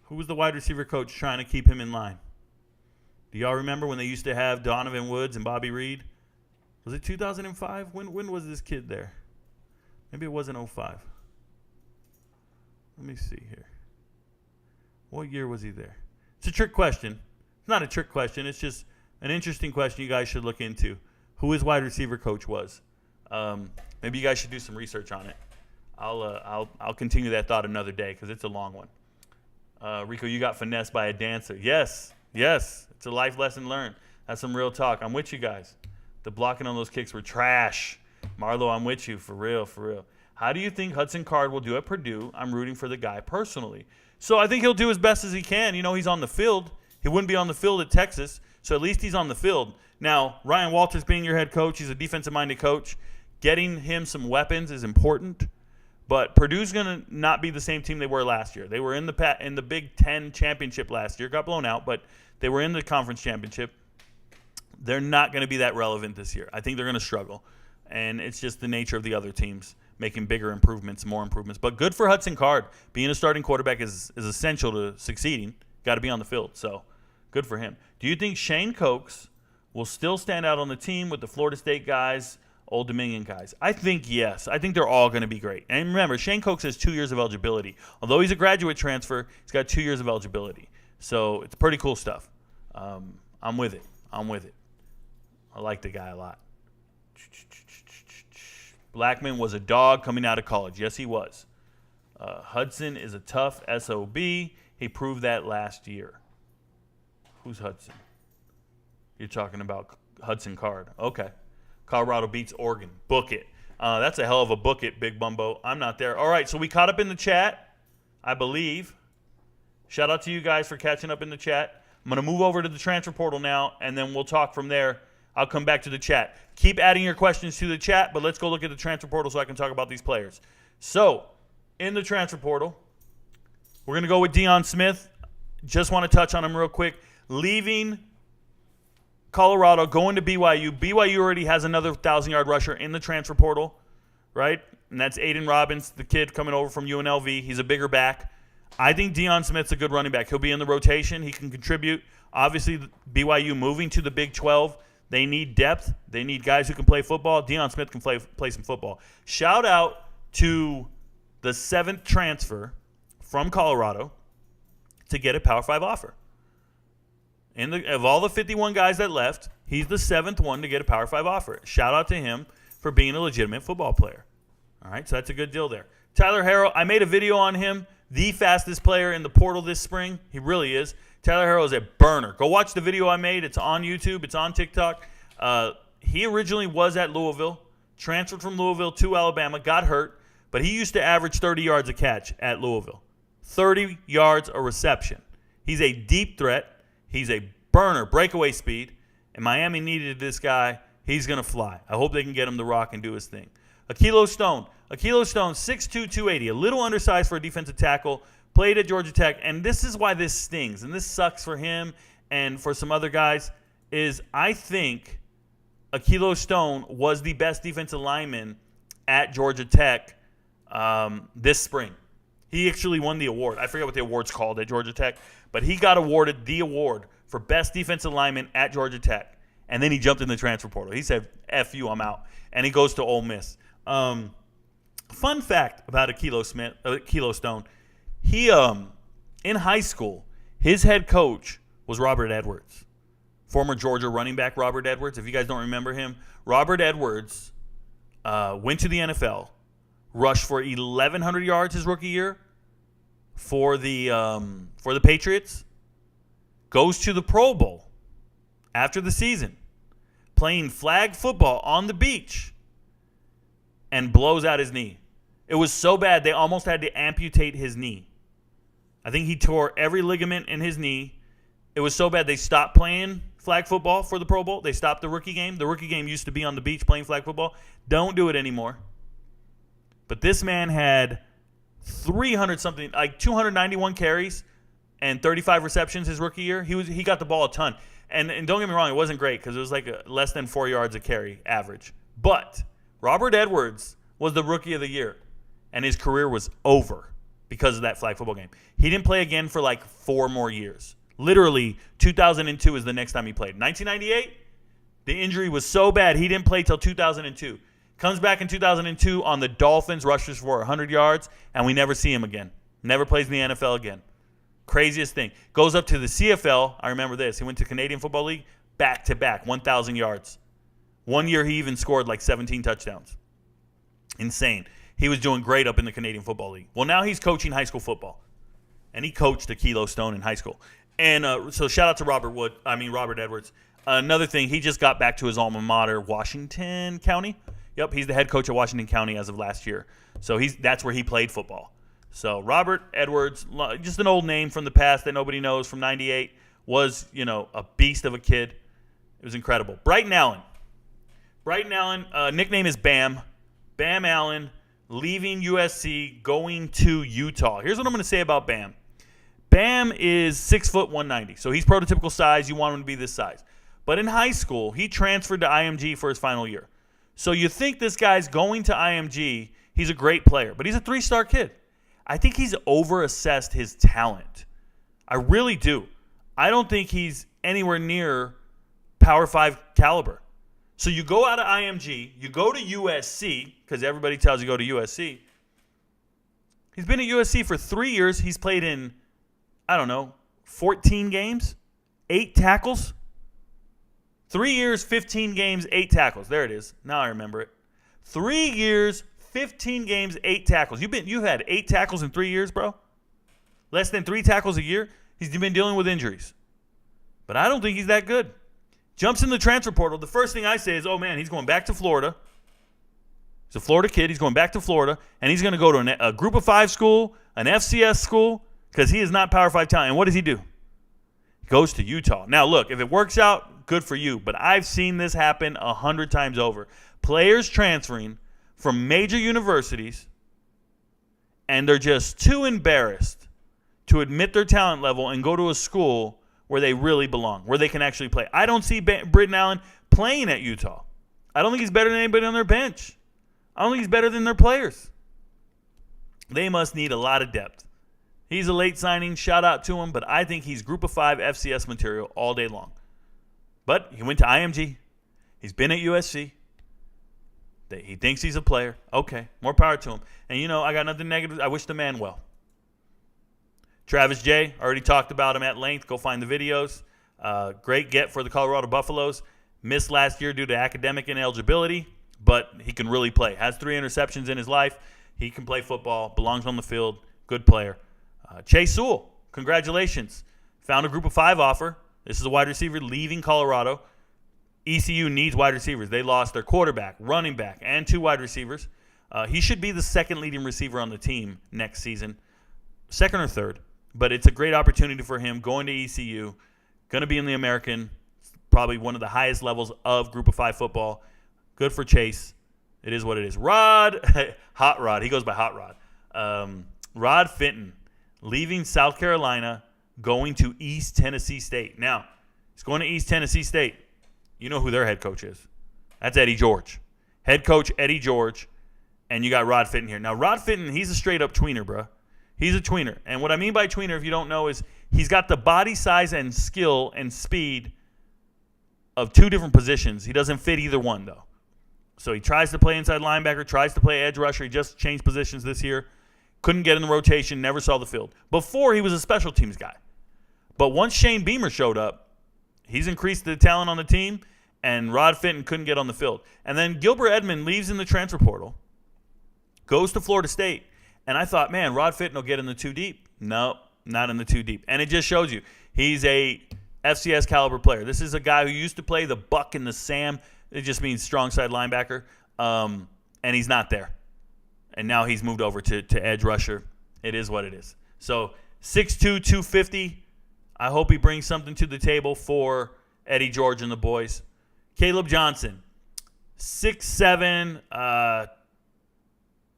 C: Who was the wide receiver coach trying to keep him in line? Do y'all remember when they used to have Donovan Woods and Bobby Reed? Was it 2005? When was this kid there? Maybe it wasn't 05. Let me see here. What year was he there? It's a trick question. It's not a trick question. It's just an interesting question you guys should look into. Who his wide receiver coach was. Maybe you guys should do some research on it. I'll continue that thought another day because it's a long one. Rico, you got finessed by a dancer. Yes. It's a life lesson learned. That's some real talk. I'm with you guys. The blocking on those kicks were trash. Marlo, I'm with you. For real. How do you think Hudson Card will do at Purdue? I'm rooting for the guy personally. So I think he'll do as best as he can. You know, he's on the field. He wouldn't be on the field at Texas, so at least he's on the field. Now, Ryan Walters being your head coach, he's a defensive-minded coach. Getting him some weapons is important. But Purdue's going to not be the same team they were last year. They were in the Big Ten championship last year. Got blown out, but they were in the conference championship. They're not going to be that relevant this year. I think they're going to struggle. And it's just the nature of the other teams making bigger improvements, more improvements. But good for Hudson Card. Being a starting quarterback is essential to succeeding. Got to be on the field. So good for him. Do you think Shane Cokes will still stand out on the team with the Florida State guys, Old Dominion guys? I think yes. I think they're all going to be great. And remember, Shane Cokes has 2 years of eligibility. Although he's a graduate transfer, he's got 2 years of eligibility. So it's pretty cool stuff. I'm with it. I like the guy a lot. Blackman was a dog coming out of college. Yes, he was. Hudson is a tough SOB. He proved that last year. Who's Hudson? You're talking about Hudson Card. Okay. Colorado beats Oregon. Book it. That's a hell of a book it, Big Bumbo. I'm not there. All right, so we caught up in the chat, I believe. Shout out to you guys for catching up in the chat. I'm going to move over to the transfer portal now, and then we'll talk from there. I'll come back to the chat. Keep adding your questions to the chat, but let's go look at the transfer portal so I can talk about these players. So, in the transfer portal, we're going to go with Deion Smith. Just want to touch on him real quick. Leaving Colorado, going to BYU. BYU already has another 1,000-yard rusher in the transfer portal, right? And that's Aiden Robbins, the kid coming over from UNLV. He's a bigger back. I think Deion Smith's a good running back. He'll be in the rotation. He can contribute. Obviously, BYU moving to the Big 12. They need depth. They need guys who can play football. Deion Smith can play some football. Shout out to the 7th transfer from Colorado to get a Power 5 offer. Of all the 51 guys that left, he's the 7th one to get a Power 5 offer. Shout out to him for being a legitimate football player. All right, so that's a good deal there. Tyler Harrell, I made a video on him, the fastest player in the portal this spring. He really is. Tyler Harrell is a burner. Go watch the video I made. It's on YouTube. It's on TikTok. He originally was at Louisville, transferred from Louisville to Alabama, got hurt, but he used to average 30 yards a catch at Louisville. 30 yards a reception. He's a deep threat. He's a burner, breakaway speed, and Miami needed this guy. He's going to fly. I hope they can get him to rock and do his thing. Akilo Stone, 6'2", 280, a little undersized for a defensive tackle, played at Georgia Tech, and this is why this stings, and this sucks for him and for some other guys, is I think Akilo Stone was the best defensive lineman at Georgia Tech this spring. He actually won the award. I forget what the award's called at Georgia Tech, but he got awarded the award for best defensive lineman at Georgia Tech. And then he jumped in the transfer portal. He said, F you, I'm out. And he goes to Ole Miss. Fun fact about Akilo Stone, he in high school, his head coach was Robert Edwards, former Georgia running back Robert Edwards. If you guys don't remember him, Robert Edwards went to the NFL, rushed for 1,100 yards his rookie year for the Patriots, goes to the Pro Bowl after the season, playing flag football on the beach, and blows out his knee. It was so bad they almost had to amputate his knee. I think he tore every ligament in his knee. It was so bad they stopped playing flag football for the Pro Bowl. They stopped the rookie game. The rookie game used to be on the beach playing flag football. Don't do it anymore. But this man had 291 carries and 35 receptions his rookie year. He got the ball a ton. And don't get me wrong, it wasn't great because it was like less than 4 yards a carry average. But Robert Edwards was the rookie of the year, and his career was over because of that flag football game. He didn't play again for like 4 more years. Literally, 2002 is the next time he played. 1998, the injury was so bad he didn't play till 2002. Comes back in 2002 on the Dolphins, rushes for 100 yards, and we never see him again. Never plays in the NFL again. Craziest thing. Goes up to the CFL. I remember this. He went to Canadian Football League, back-to-back, 1,000 yards. One year he even scored like 17 touchdowns. Insane. He was doing great up in the Canadian Football League. Well, now he's coaching high school football. And he coached Akilo Stone in high school. And so shout out to Robert Edwards. Another thing, he just got back to his alma mater, Washington County. Yep, he's the head coach of Washington County as of last year. So that's where he played football. So Robert Edwards, just an old name from the past that nobody knows, from 98, was, a beast of a kid. It was incredible. Brighton Allen, nickname is Bam. Bam Allen, leaving USC, going to Utah. Here's what I'm going to say about Bam. Bam is 6 foot 190, so he's prototypical size. You want him to be this size. But in high school, he transferred to IMG for his final year. So you think this guy's going to IMG, he's a great player, but he's a 3-star kid. I think he's overassessed his talent. I really do. I don't think he's anywhere near Power 5 caliber. So you go out of IMG, you go to USC, because everybody tells you go to USC. He's been at USC for 3 years. He's played in, 14 games, 8 tackles. 3 years, 15 games, 8 tackles. There it is. Now I remember it. 3 years, 15 games, 8 tackles. You've had 8 tackles in 3 years, bro? Less than 3 tackles a year? He's been dealing with injuries. But I don't think he's that good. Jumps in the transfer portal. The first thing I say is, oh, man, he's going back to Florida. He's a Florida kid. He's going back to Florida. And he's going to go to a group of 5 school, an FCS school, because he is not Power 5 talent. And what does he do? He goes to Utah. Now, look, if it works out, good for you. But I've seen this happen 100 times over. Players transferring from major universities, and they're just too embarrassed to admit their talent level and go to a school where they really belong, where they can actually play. I don't see Britton Allen playing at Utah. I don't think he's better than anybody on their bench. I don't think he's better than their players. They must need a lot of depth. He's a late signing. Shout out to him, but I think he's group of 5 FCS material all day long. But he went to IMG. He's been at USC. He thinks he's a player. Okay, more power to him. And, I got nothing negative. I wish the man well. Travis J, already talked about him at length. Go find the videos. Great get for the Colorado Buffaloes. Missed last year due to academic ineligibility, but he can really play. Has 3 interceptions in his life. He can play football, belongs on the field, good player. Chase Sewell, congratulations. Found a group of 5 offer. This is a wide receiver leaving Colorado. ECU needs wide receivers. They lost their quarterback, running back, and 2 wide receivers. He should be the second leading receiver on the team next season, second or third. But it's a great opportunity for him going to ECU, going to be in the American, probably one of the highest levels of group of 5 football. Good for Chase. It is what it is. Rod, Hot Rod. He goes by Hot Rod. Rod Fenton, leaving South Carolina, going to East Tennessee State. Now, he's going to East Tennessee State. You know who their head coach is. That's Eddie George. Head coach Eddie George, and you got Rod Fenton here. Now, Rod Fenton, he's a straight-up tweener, bro. He's a tweener. And what I mean by tweener, if you don't know, is he's got the body size and skill and speed of 2 different positions. He doesn't fit either one, though. So he tries to play inside linebacker, tries to play edge rusher. He just changed positions this year. Couldn't get in the rotation, never saw the field. Before, he was a special teams guy. But once Shane Beamer showed up, he's increased the talent on the team, and Rod Fenton couldn't get on the field. And then Gilbert Edmond leaves in the transfer portal, goes to Florida State, and I thought, man, Rod Fenton will get in the 2 deep. No, not in the 2 deep. And it just shows you he's a FCS caliber player. This is a guy who used to play the Buck and the Sam. It just means strong side linebacker, and he's not there. And now he's moved over to edge rusher. It is what it is. So 6'2", 250. I hope he brings something to the table for Eddie George and the boys. Caleb Johnson, 6'7",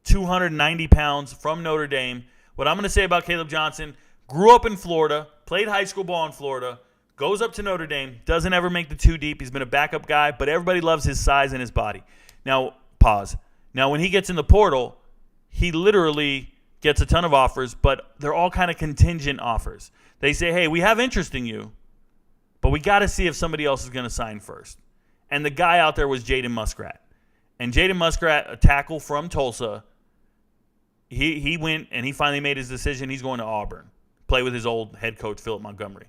C: 290 pounds from Notre Dame. What I'm going to say about Caleb Johnson, grew up in Florida, played high school ball in Florida, goes up to Notre Dame, doesn't ever make the 2 deep. He's been a backup guy, but everybody loves his size and his body. Now, pause. Now, when he gets in the portal, he literally gets a ton of offers, but they're all kind of contingent offers. They say, hey, we have interest in you, but we got to see if somebody else is going to sign first. And the guy out there was Jaden Muskrat. And Jaden Muskrat, a tackle from Tulsa, he went and he finally made his decision. He's going to Auburn, play with his old head coach, Philip Montgomery.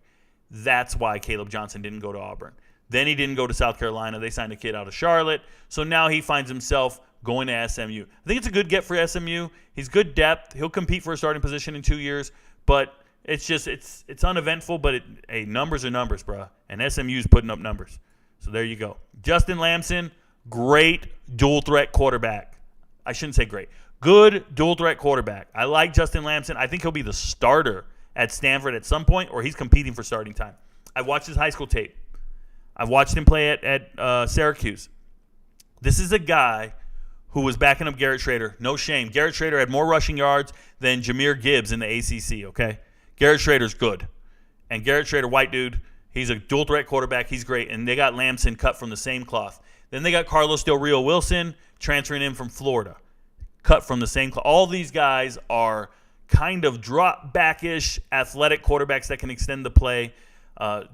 C: That's why Caleb Johnson didn't go to Auburn. Then he didn't go to South Carolina. They signed a kid out of Charlotte. So now he finds himself going to SMU. I think it's a good get for SMU. He's good depth. He'll compete for a starting position in 2 years. But it's just it's uneventful. But numbers are numbers, bro. And SMU's putting up numbers. So there you go. Justin Lamson, great dual threat quarterback. I shouldn't say great. Good dual threat quarterback. I like Justin Lamson. I think he'll be the starter at Stanford at some point, or he's competing for starting time. I've watched his high school tape. I've watched him play at Syracuse. This is a guy who was backing up Garrett Schrader. No shame. Garrett Schrader had more rushing yards than Jahmyr Gibbs in the ACC, okay? Garrett Schrader's good. And Garrett Schrader, white dude, he's a dual threat quarterback. He's great. And they got Lamson cut from the same cloth. Then they got Carlos Del Rio Wilson transferring in from Florida, cut from the same cloth. All these guys are kind of drop-back-ish athletic quarterbacks that can extend the play.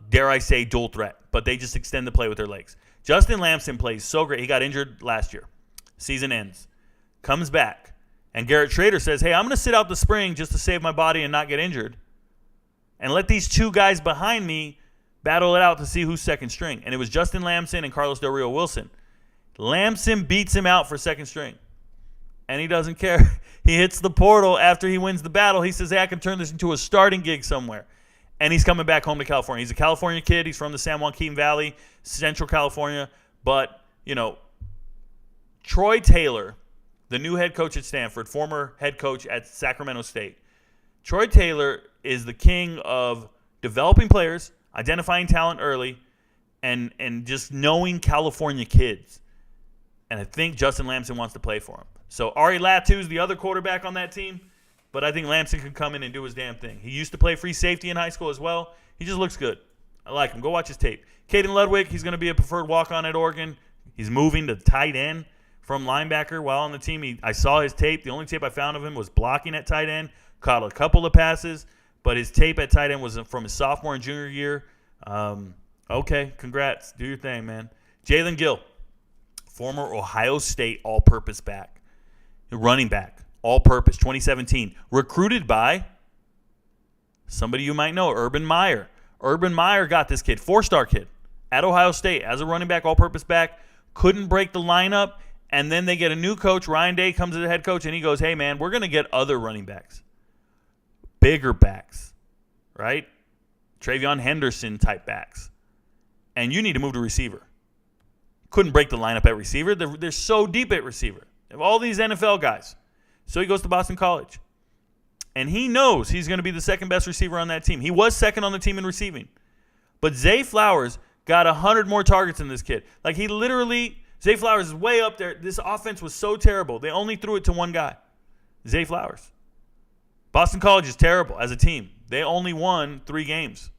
C: Dare I say dual threat, but they just extend the play with their legs. Justin Lamson plays so great. He got injured last year. Season ends. Comes back. And Garrett Schrader says, hey, I'm going to sit out the spring just to save my body and not get injured and let these 2 guys behind me battle it out to see who's second string. And it was Justin Lamson and Carlos Del Rio Wilson. Lamson beats him out for second string. And he doesn't care. He hits the portal after he wins the battle. He says, hey, I can turn this into a starting gig somewhere. And he's coming back home to California. He's a California kid. He's from the San Joaquin Valley, Central California. But, Troy Taylor, the new head coach at Stanford, former head coach at Sacramento State. Troy Taylor is the king of developing players, identifying talent early, and just knowing California kids. And I think Justin Lamson wants to play for him. So Ari Latu is the other quarterback on that team, but I think Lamson can come in and do his damn thing. He used to play free safety in high school as well. He just looks good. I like him. Go watch his tape. Caden Ludwig, he's going to be a preferred walk-on at Oregon. He's moving to tight end from linebacker while on the team. I saw his tape. The only tape I found of him was blocking at tight end, caught a couple of passes, but his tape at tight end was from his sophomore and junior year. Okay, congrats. Do your thing, man. Jalen Gill, former Ohio State all-purpose back, running back, all-purpose, 2017, recruited by somebody you might know, Urban Meyer. Urban Meyer got this kid, 4-star kid, at Ohio State as a running back, all-purpose back, couldn't break the lineup, and then they get a new coach. Ryan Day comes as the head coach, and he goes, hey, man, we're going to get other running backs, bigger backs, right? Travion Henderson-type backs. And you need to move to receiver. Couldn't break the lineup at receiver. They're so deep at receiver. They have all these NFL guys. So he goes to Boston College. And he knows he's going to be the second best receiver on that team. He was second on the team in receiving. But Zay Flowers got 100 more targets than this kid. Like Zay Flowers is way up there. This offense was so terrible. They only threw it to one guy, Zay Flowers. Boston College is terrible as a team. They only won 3 games.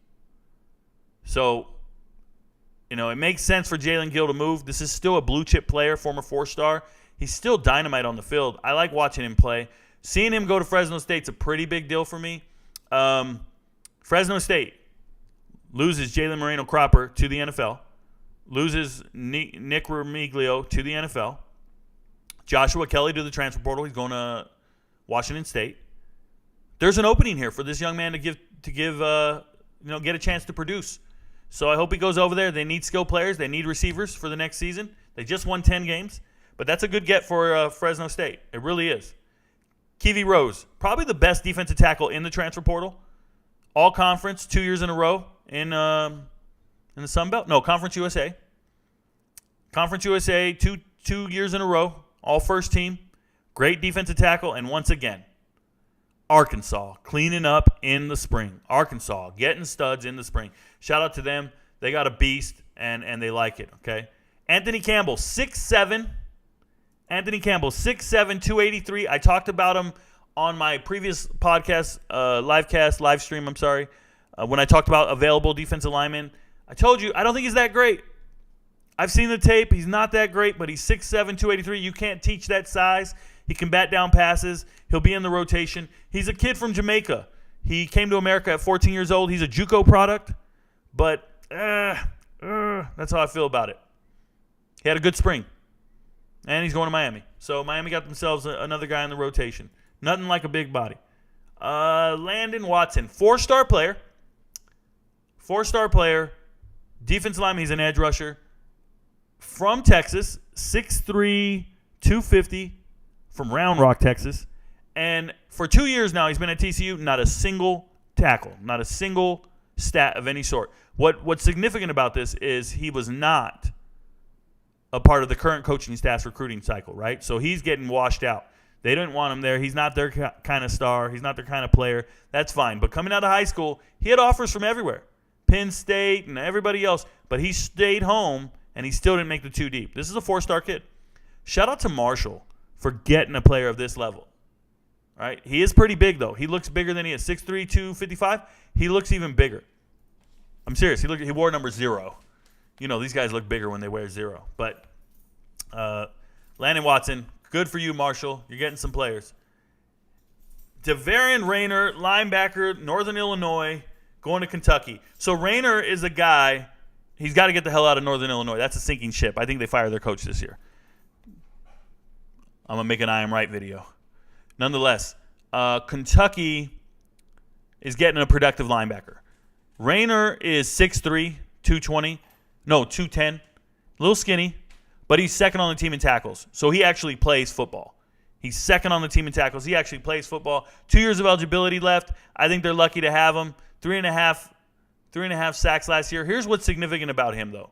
C: So, it makes sense for Jalen Gill to move. This is still a blue-chip player, former 4-star. He's still dynamite on the field. I like watching him play. Seeing him go to Fresno State's a pretty big deal for me. Fresno State loses Jalen Moreno-Cropper to the NFL. Loses Nick Remiglio to the NFL. Joshua Kelly to the transfer portal. He's going to Washington State. There's an opening here for this young man to get a chance to produce. So I hope he goes over there. They need skill players. They need receivers for the next season. They just won 10 games. But that's a good get for Fresno State. It really is. Kiwi Roze, probably the best defensive tackle in the transfer portal. All conference, 2 years in a row in the Sun Belt. No, Conference USA. Conference USA, two years in a row. All first team. Great defensive tackle. And once again, Arkansas cleaning up in the spring. Arkansas getting studs in the spring. Shout out to them. They got a beast, and they like it, okay? Anthony Campbell, 6'7". Anthony Campbell, 6'7", 283. I talked about him on my previous podcast, live stream, when I talked about available defensive linemen. I told you, I don't think he's that great. I've seen the tape. He's not that great, but he's 6'7", 283. You can't teach that size. He can bat down passes. He'll be in the rotation. He's a kid from Jamaica. He came to America at 14 years old. He's a Juco product, but that's how I feel about it. He had a good spring, and he's going to Miami. So Miami got themselves another guy in the rotation. Nothing like a big body. Landon Watson, 4-star player. 4-star player. Defensive lineman, he's an edge rusher. From Texas, 6'3", 250, from Round Rock, Texas. And for 2 years now, he's been at TCU, not a single tackle, not a single stat of any sort. What's significant about this is he was not a part of the current coaching staff's recruiting cycle, right? So he's getting washed out. They didn't want him there. He's not their kind of star. He's not their kind of player. That's fine. But coming out of high school, he had offers from everywhere. Penn State and everybody else. But he stayed home, and he still didn't make the 2 deep. This is a 4-star kid. Shout out to Marshall for getting a player of this level. Right? He is pretty big, though. He looks bigger than he is. 6'3", 255. He looks even bigger. I'm serious. He wore number 0. These guys look bigger when they wear 0. But Landon Watson, good for you, Marshall. You're getting some players. DeVarian Rayner, linebacker, Northern Illinois, going to Kentucky. So Rayner is a guy, he's got to get the hell out of Northern Illinois. That's a sinking ship. I think they fired their coach this year. I'm going to make an I Am Right video. Nonetheless, Kentucky is getting a productive linebacker. Rayner is 6'3", 220. No, 210. A little skinny, but he's second on the team in tackles. So he actually plays football. He's second on the team in tackles. He actually plays football. 2 years of eligibility left. I think they're lucky to have him. 3.5 sacks last year. Here's what's significant about him, though.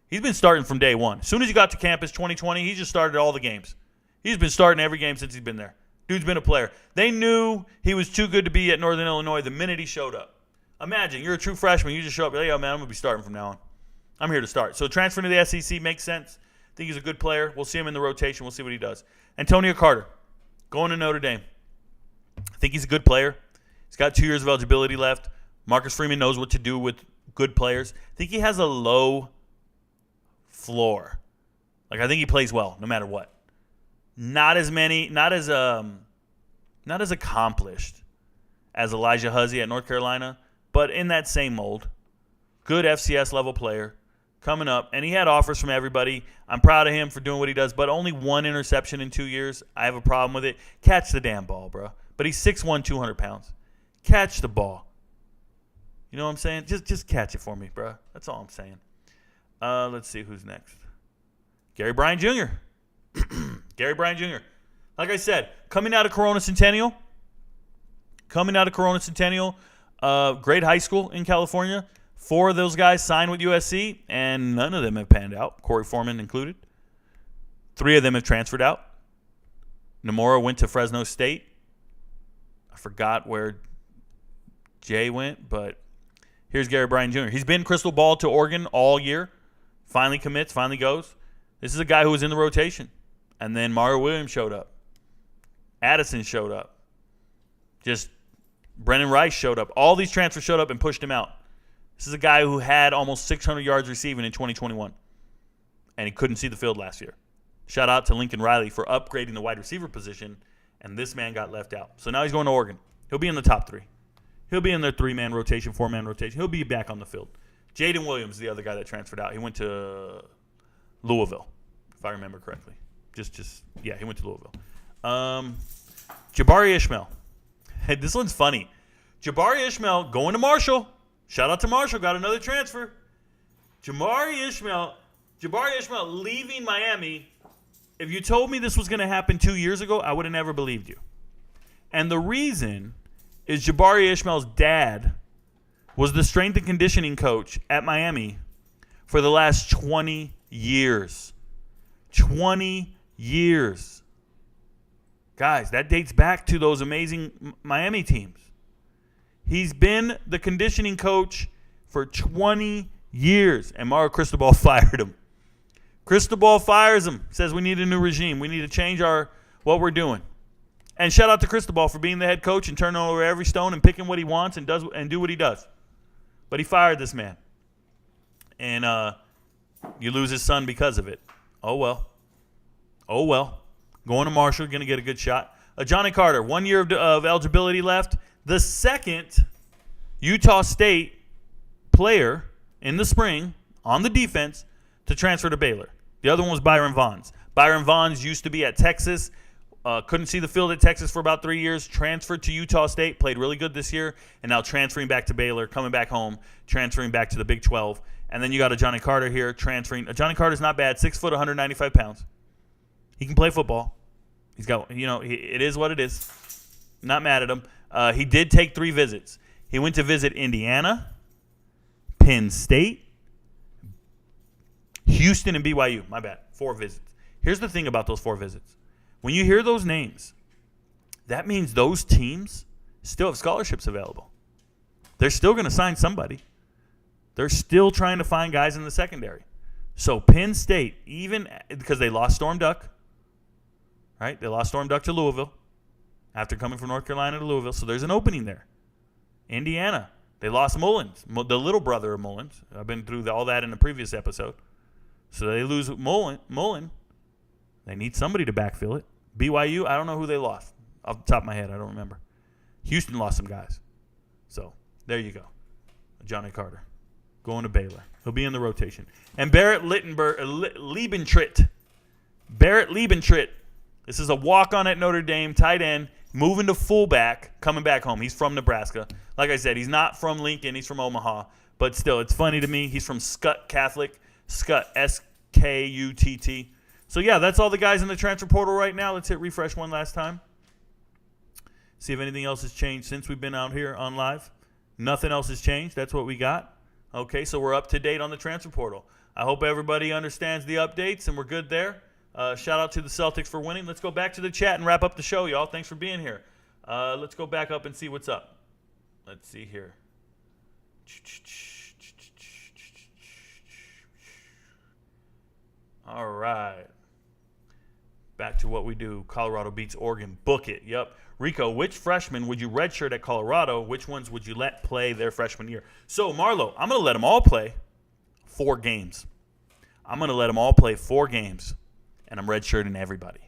C: He's been starting from day one. As soon as he got to campus 2020, he just started all the games. He's been starting every game since he's been there. Dude's been a player. They knew he was too good to be at Northern Illinois the minute he showed up. Imagine, you're a true freshman. You just show up. Hey, yo, man, I'm going to be starting from now on. I'm here to start. So transferring to the SEC makes sense. I think he's a good player. We'll see him in the rotation. We'll see what he does. Antonio Carter, going to Notre Dame. I think he's a good player. He's got 2 years of eligibility left. Marcus Freeman knows what to do with good players. I think he has a low floor. Like, I think he plays well no matter what. Not as accomplished as Elijah Huzzie at North Carolina, but in that same mold. Good FCS level player coming up, and he had offers from everybody. I'm proud of him for doing what he does, but only 1 interception in 2 years. I have a problem with it. Catch the damn ball, bro. But he's 6'1", 200 pounds. Catch the ball. You know what I'm saying? Just catch it for me, bro. That's all I'm saying. Let's see who's next. Gary Bryant Jr. Gary Bryant Jr. Like I said, coming out of Corona Centennial. Great high school in California. 4 of those guys signed with USC, and none of them have panned out, Corey Foreman included. 3 of them have transferred out. Nomura went to Fresno State. I forgot where Jay went, but here's Gary Bryant Jr. He's been crystal ball to Oregon all year. Finally commits, finally goes. This is a guy who was in the rotation. And then Mario Williams showed up. Addison showed up. Just Brennan Rice showed up. All these transfers showed up and pushed him out. This is a guy who had almost 600 yards receiving in 2021. And he couldn't see the field last year. Shout out to Lincoln Riley for upgrading the wide receiver position. And this man got left out. So now he's going to Oregon. He'll be in the top 3. He'll be in their 3-man rotation, 4-man rotation. He'll be back on the field. Jaden Williams, the other guy that transferred out. He went to Louisville, if I remember correctly. He went to Louisville. Jabari Ishmael. Hey, this one's funny. Jabari Ishmael going to Marshall. Shout out to Marshall. Got another transfer. Jabari Ishmael leaving Miami. If you told me this was going to happen 2 years ago, I would have never believed you. And the reason is Jabari Ishmael's dad was the strength and conditioning coach at Miami for the last 20 years. 20 years. Guys, that dates back to those amazing Miami teams. He's been the conditioning coach for 20 years, and Mario Cristobal fired him. Cristobal fires him, says we need a new regime. We need to change what we're doing. And shout out to Cristobal for being the head coach and turning over every stone and picking what he wants and do what he does. But he fired this man. And you lose his son because of it. Oh, well. Going to Marshall, going to get a good shot. Johnny Carter, 1 year of eligibility left. The second Utah State player in the spring on the defense to transfer to Baylor. The other one was Byron Vaughns. Byron Vaughns used to be at Texas. Couldn't see the field at Texas for about 3 years. Transferred to Utah State. Played really good this year. And now transferring back to Baylor. Coming back home. Transferring back to the Big 12. And then you got a Johnny Carter here transferring. Johnny Carter's not bad. 6 foot, 195 pounds. He can play football. He's got, it is what it is. Not mad at him. He did take 3 visits. He went to visit Indiana, Penn State, Houston, and BYU. My bad. 4 visits. Here's the thing about those 4 visits. When you hear those names, that means those teams still have scholarships available. They're still going to sign somebody. They're still trying to find guys in the secondary. So Penn State, even because they lost Storm Duck, right? They lost Storm Duck to Louisville after coming from North Carolina to Louisville. So there's an opening there. Indiana, they lost Mullins, the little brother of Mullins. I've been through all that in the previous episode. So they lose Mullen. They need somebody to backfill it. BYU, I don't know who they lost. Off the top of my head, I don't remember. Houston lost some guys. So there you go. Johnny Carter going to Baylor. He'll be in the rotation. And Barrett Liebentritt. This is a walk-on at Notre Dame, tight end, moving to fullback, coming back home. He's from Nebraska. Like I said, he's not from Lincoln. He's from Omaha. But still, it's funny to me. He's from Skutt Catholic. Skutt, S-K-U-T-T. So, yeah, that's all the guys in the transfer portal right now. Let's hit refresh one last time. See if anything else has changed since we've been out here on live. Nothing else has changed. That's what we got. Okay, so we're up to date on the transfer portal. I hope everybody understands the updates, and we're good there. Shout out to the Celtics for winning. Let's go back to the chat and wrap up the show, y'all. Thanks for being here. Let's go back up and see what's up. Let's see here. All right. Back to what we do. Colorado beats Oregon. Book it. Yep. Rico, which freshmen would you redshirt at Colorado? Which ones would you let play their freshman year? So, Marlo, I'm going to let them all play 4 games. I'm going to let them all play 4 games, and I'm redshirting everybody.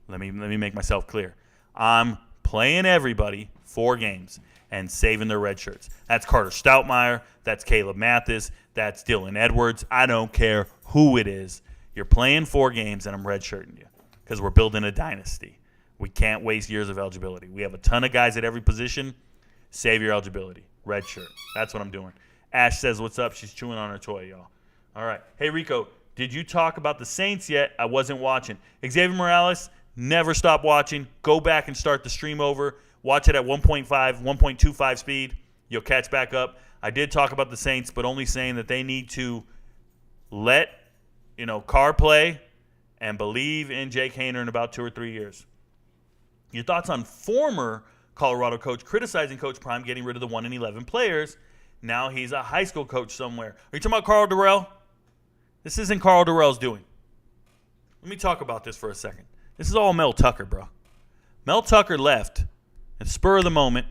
C: Let me make myself clear. I'm playing everybody 4 games and saving their red shirts. That's Carter Stoutmeyer. That's Caleb Mathis. That's Dylan Edwards. I don't care who it is. You're playing 4 games, and I'm redshirting you because we're building a dynasty. We can't waste years of eligibility. We have a ton of guys at every position. Save your eligibility. Red shirt. That's what I'm doing. Ash says, what's up? She's chewing on her toy, y'all. All right. Hey, Rico, did you talk about the Saints yet? I wasn't watching. Xavier Morales, never stop watching. Go back and start the stream over. Watch it at 1.5, 1.25 speed. You'll catch back up. I did talk about the Saints, but only saying that they need to let, Carr play and believe in Jake Haener in about 2 or 3 years. Your thoughts on former Colorado coach criticizing Coach Prime getting rid of the 1 in 11 players. Now he's a high school coach somewhere. Are you talking about Carl Dorrell? This isn't Carl Dorrell's doing. Let me talk about this for a second. This is all Mel Tucker, bro. Mel Tucker left at the spur of the moment.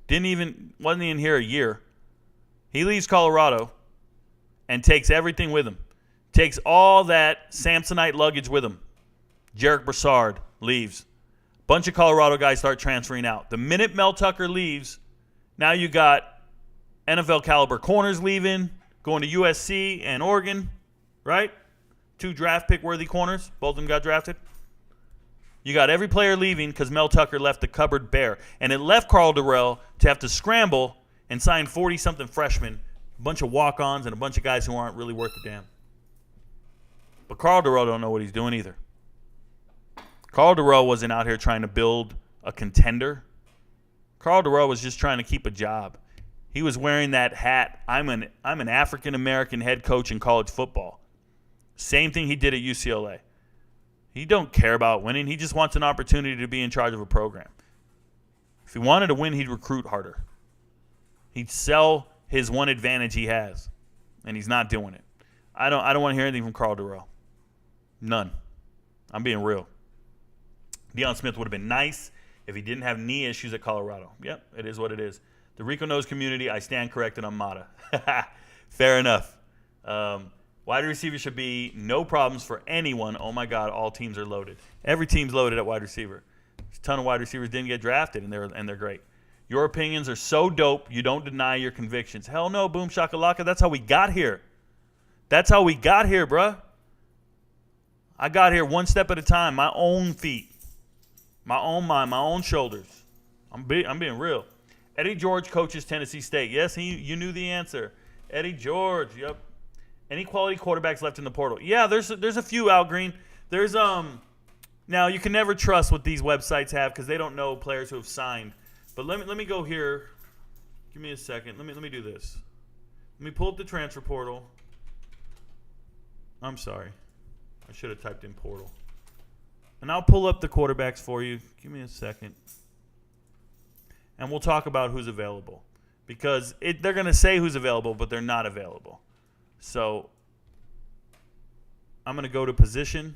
C: Wasn't even here a year. He leaves Colorado and takes everything with him. Takes all that Samsonite luggage with him. Jarek Broussard leaves. Bunch of Colorado guys start transferring out. The minute Mel Tucker leaves, now you got NFL caliber corners leaving, going to USC and Oregon, right? 2 draft pick worthy corners. Both of them got drafted. You got every player leaving because Mel Tucker left the cupboard bare. And it left Carl Dorrell to have to scramble and sign 40-something freshmen, a bunch of walk-ons and a bunch of guys who aren't really worth a damn. But Carl Dorrell don't know what he's doing either. Carl Dorrell wasn't out here trying to build a contender. Carl Dorrell was just trying to keep a job. He was wearing that hat. I'm an African-American head coach in college football. Same thing he did at UCLA. He don't care about winning. He just wants an opportunity to be in charge of a program. If he wanted to win, he'd recruit harder. He'd sell his one advantage he has, and he's not doing it. I don't want to hear anything from Carl Dorrell. None. I'm being real. Deion Smith would have been nice if he didn't have knee issues at Colorado. Yep, it is what it is. The Rico Knows community, I stand corrected on Mata. Fair enough. Wide receiver should be no problems for anyone. Oh, my God, all teams are loaded. Every team's loaded at wide receiver. There's a ton of wide receivers didn't get drafted, and they're great. Your opinions are so dope, you don't deny your convictions. Hell no, boom shakalaka. That's how we got here. That's how we got here, bruh. I got here one step at a time, my own feet. My own mind, my own shoulders. I'm being real. Eddie George coaches Tennessee State. Yes, you knew the answer. Eddie George, yep. Any quality quarterbacks left in the portal? Yeah, there's a few, Al Green. There's now you can never trust what these websites have because they don't know players who have signed. But let me go here. Give me a second. Let me do this. Let me pull up the transfer portal. I'm sorry. I should have typed in portal. And I'll pull up the quarterbacks for you. Give me a second. And we'll talk about who's available. Because they're going to say who's available, but they're not available. So I'm going to go to position.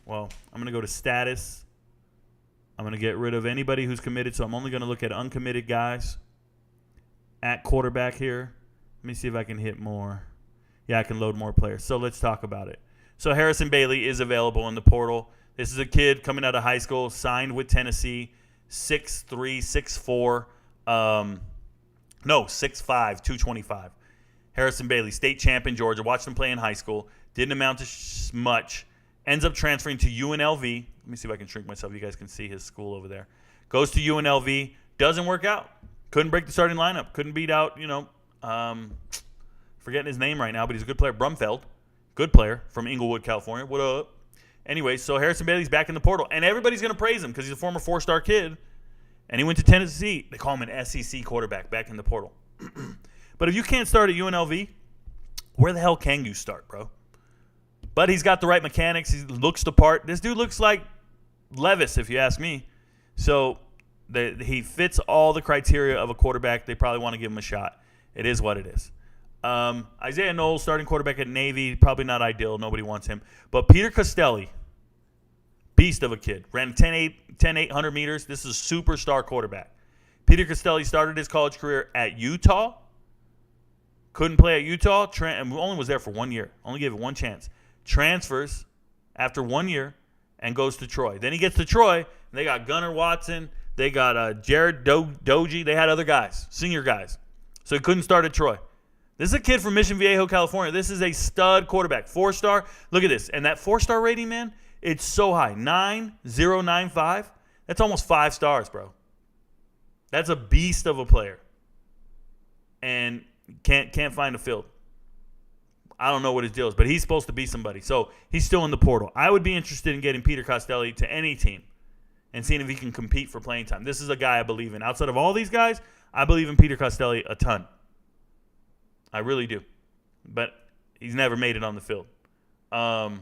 C: Well, I'm going to go to status. I'm going to get rid of anybody who's committed. So I'm only going to look at uncommitted guys at quarterback here. Let me see if I can hit more. Yeah, I can load more players. So let's talk about it. So Harrison Bailey is available in the portal. This is a kid coming out of high school, signed with Tennessee, 6'3", 6'4", 6'5", 225. Harrison Bailey, state champ in Georgia. Watched him play in high school. Didn't amount to much. Ends up transferring to UNLV. Let me see if I can shrink myself. You guys can see his school over there. Goes to UNLV. Doesn't work out. Couldn't break the starting lineup. Couldn't beat out, forgetting his name right now, but he's a good player. Brumfeld. Good player from Inglewood, California. What up? Anyway, so Harrison Bailey's back in the portal. And everybody's going to praise him because he's a former 4-star kid. And he went to Tennessee. They call him an SEC quarterback back in the portal. But if you can't start at UNLV, where the hell can you start, bro? But he's got the right mechanics. He looks the part. This dude looks like Levis, if you ask me. So he fits all the criteria of a quarterback. They probably want to give him a shot. It is what it is. Isaiah Knowles, starting quarterback at Navy, probably not ideal. Nobody wants him. But Peter Costelli, beast of a kid, ran 10-800 meters. This is a superstar quarterback. Peter Costelli started his college career at Utah. Couldn't play at Utah. Only was there for 1 year. Only gave it one chance. Transfers after 1 year and goes to Troy. Then he gets to Troy, and they got Gunnar Watson. They got Jared Doge. They had other guys, senior guys. So he couldn't start at Troy. This is a kid from Mission Viejo, California. This is a stud quarterback. 4-star. Look at this. And that 4-star rating, man, it's so high. 9.095. That's almost 5 stars, bro. That's a beast of a player. And can't find a field. I don't know what his deal is, but he's supposed to be somebody. So he's still in the portal. I would be interested in getting Peter Costelli to any team and seeing if he can compete for playing time. This is a guy I believe in. Outside of all these guys, I believe in Peter Costelli a ton. I really do. But he's never made it on the field. Where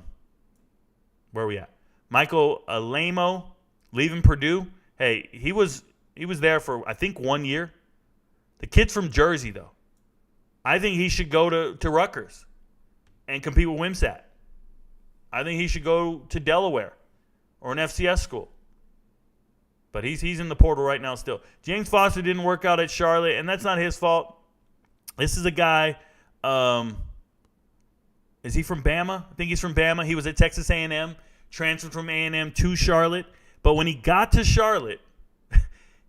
C: are we at? Michael Alamo leaving Purdue. Hey, he was there for, I think, 1 year. The kid's from Jersey, though. I think he should go to Rutgers and compete with Wimsat. I think he should go to Delaware or an FCS school. But he's in the portal right now still. James Foster didn't work out at Charlotte, and that's not his fault. This is a guy, is he from Bama? I think he's from Bama. He was at Texas A&M, transferred from A&M to Charlotte. But when he got to Charlotte,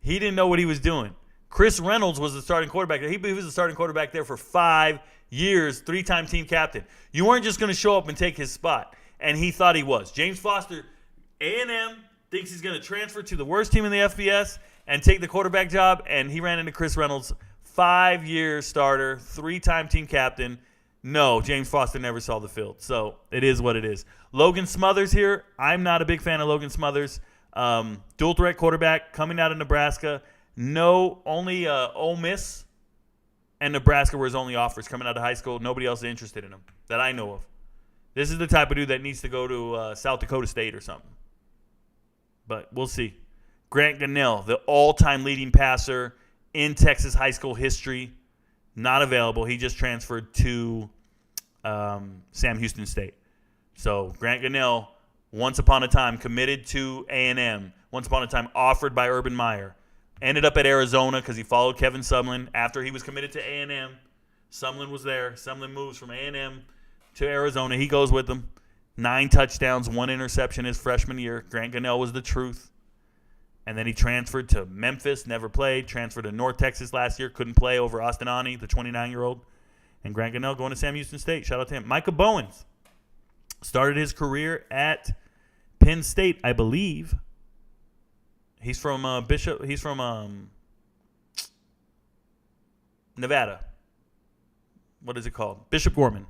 C: he didn't know what he was doing. Chris Reynolds was the starting quarterback. He was the starting quarterback there for 5 years, 3-time team captain. You weren't just going to show up and take his spot. And he thought he was. James Foster, A&M, thinks he's going to transfer to the worst team in the FBS and take the quarterback job. And he ran into Chris Reynolds, 5-year starter, 3-time team captain. No, James Foster never saw the field. So it is what it is. Logan Smothers here. I'm not a big fan of Logan Smothers. Dual threat quarterback coming out of Nebraska. No, only Ole Miss and Nebraska were his only offers coming out of high school. Nobody else is interested in him that I know of. This is the type of dude that needs to go to South Dakota State or something. But we'll see. Grant Gunnell, the all-time leading passer in Texas high school history, not available. He just transferred to Sam Houston State. So Grant Gunnell, once upon a time committed to A&M, once upon a time offered by Urban Meyer. Ended up at Arizona because he followed Kevin Sumlin after he was committed to A&M. Sumlin was there. Sumlin moves from A&M to Arizona. He goes with them. 9 touchdowns, 1 interception his freshman year. Grant Gunnell was the truth. And then he transferred to Memphis, never played. Transferred to North Texas last year, couldn't play over Austin Ani, the 29-year-old. And Grant Gunnell going to Sam Houston State. Shout out to him. Micah Bowens started his career at Penn State, I believe. He's from Bishop. He's from Nevada. What is it called? Bishop Gorman.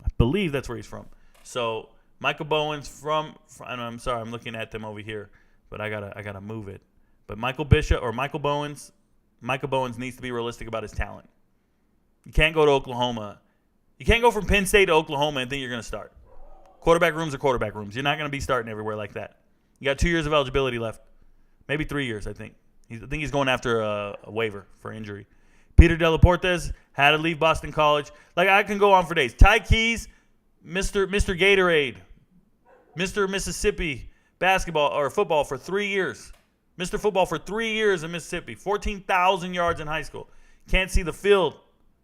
C: I believe that's where he's from. So Michael Bowens from I'm sorry, I'm looking at them over here, but I gotta move it. But Michael Bowens needs to be realistic about his talent. You can't go to Oklahoma. You can't go from Penn State to Oklahoma and think you're gonna start. Quarterback rooms are quarterback rooms. You're not gonna be starting everywhere like that. You got 2 years of eligibility left. Maybe 3 years, I think. I think he's going after a waiver for injury. Peter Delaportes had to leave Boston College. Like, I can go on for days. Ty Keys, Mr. Gatorade, Mr. Mississippi basketball or football for 3 years. Mr. Football for 3 years in Mississippi. 14,000 yards in high school. Can't see the field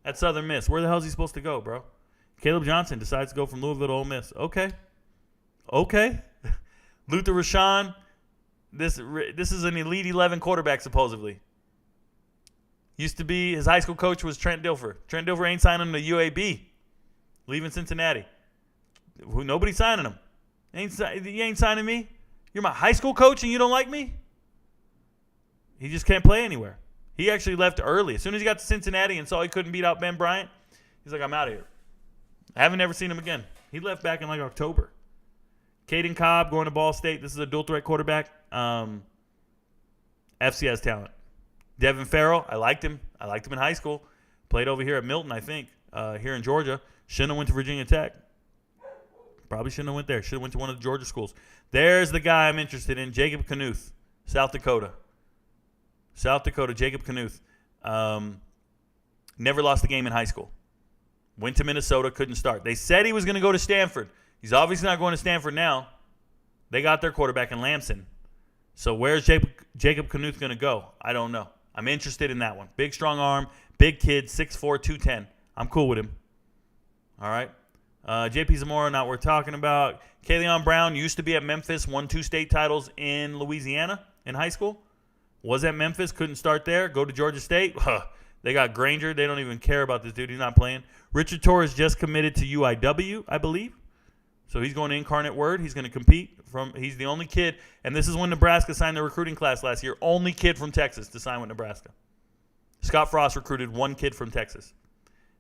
C: at Southern Miss. Where the hell is he supposed to go, bro? Caleb Johnson decides to go from Louisville to Ole Miss. Okay. Luther Rashawn. This is an Elite 11 quarterback, supposedly. Used to be, his high school coach was Trent Dilfer. Trent Dilfer ain't signing him to UAB. Leaving Cincinnati. Nobody's signing him. You ain't signing me? You're my high school coach and you don't like me? He just can't play anywhere. He actually left early. As soon as he got to Cincinnati and saw he couldn't beat out Ben Bryant, he's like, I'm out of here. I haven't ever seen him again. He left back in like October. Caden Cobb going to Ball State. This is a dual threat quarterback. FCS talent. Devin Farrell, I liked him. I liked him in high school. Played over here at Milton, I think, here in Georgia. Shouldn't have went to Virginia Tech. Probably shouldn't have went there. Should have went to one of the Georgia schools. There's the guy I'm interested in, Jacob Knuth, South Dakota. Jacob Knuth. Never lost a game in high school. Went to Minnesota, couldn't start. They said he was going to go to Stanford. He's obviously not going to Stanford now. They got their quarterback in Lamson. So where's Jacob Knuth going to go? I don't know. I'm interested in that one. Big, strong arm, big kid, 6'4", 210. I'm cool with him. All right. JP Zamora, not worth talking about. Kaleon Brown used to be at Memphis, won 2 state titles in Louisiana in high school. Was at Memphis, couldn't start there. Go to Georgia State. They got Granger. They don't even care about this dude. He's not playing. Richard Torres just committed to UIW, I believe. So he's going to Incarnate Word. He's going to compete. He's the only kid, and this is when Nebraska signed the recruiting class last year. Only kid from Texas to sign with Nebraska. Scott Frost recruited 1 kid from Texas,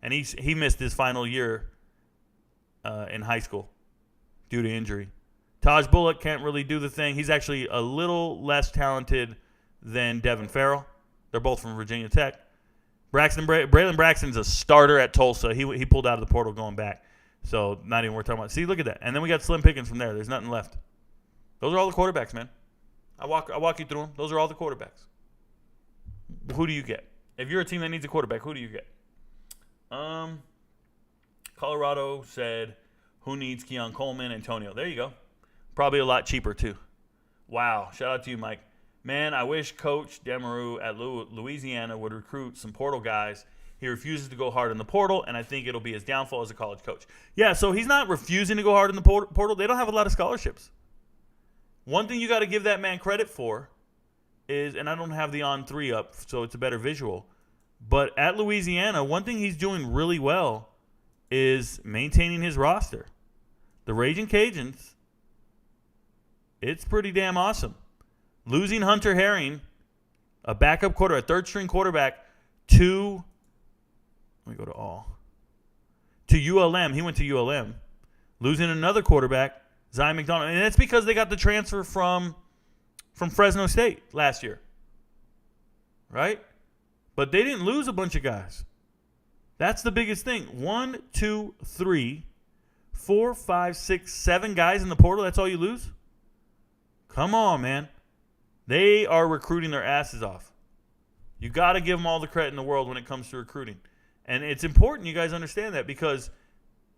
C: and he missed his final year in high school due to injury. Taj Bullock can't really do the thing. He's actually a little less talented than Devin Farrell. They're both from Virginia Tech. Braylon Braxton's a starter at Tulsa. He pulled out of the portal going back. So not even worth talking about. See, look at that. And then we got Slim Pickens from there. There's nothing left. Those are all the quarterbacks, man. I walk you through them. Those are all the quarterbacks. Who do you get? If you're a team that needs a quarterback, who do you get? Colorado said, who needs Keon Coleman? Antonio. There you go. Probably a lot cheaper, too. Wow. Shout out to you, Mike. Man, I wish Coach Demereau at Louisiana would recruit some portal guys. He refuses to go hard in the portal, and I think it'll be his downfall as a college coach. Yeah, so he's not refusing to go hard in the portal. They don't have a lot of scholarships. One thing you got to give that man credit for is, and I don't have the on-3 up, so it's a better visual, but at Louisiana, one thing he's doing really well is maintaining his roster. The Raging Cajuns, it's pretty damn awesome. Losing Hunter Herring, a backup quarterback, a third-string quarterback, to ULM. He went to ULM. Losing another quarterback, Zion McDonald. And that's because they got the transfer from Fresno State last year. Right? But they didn't lose a bunch of guys. That's the biggest thing. 1, 2, 3, 4, 5, 6, 7 guys in the portal. That's all you lose? Come on, man. They are recruiting their asses off. You got to give them all the credit in the world when it comes to recruiting. And it's important you guys understand that because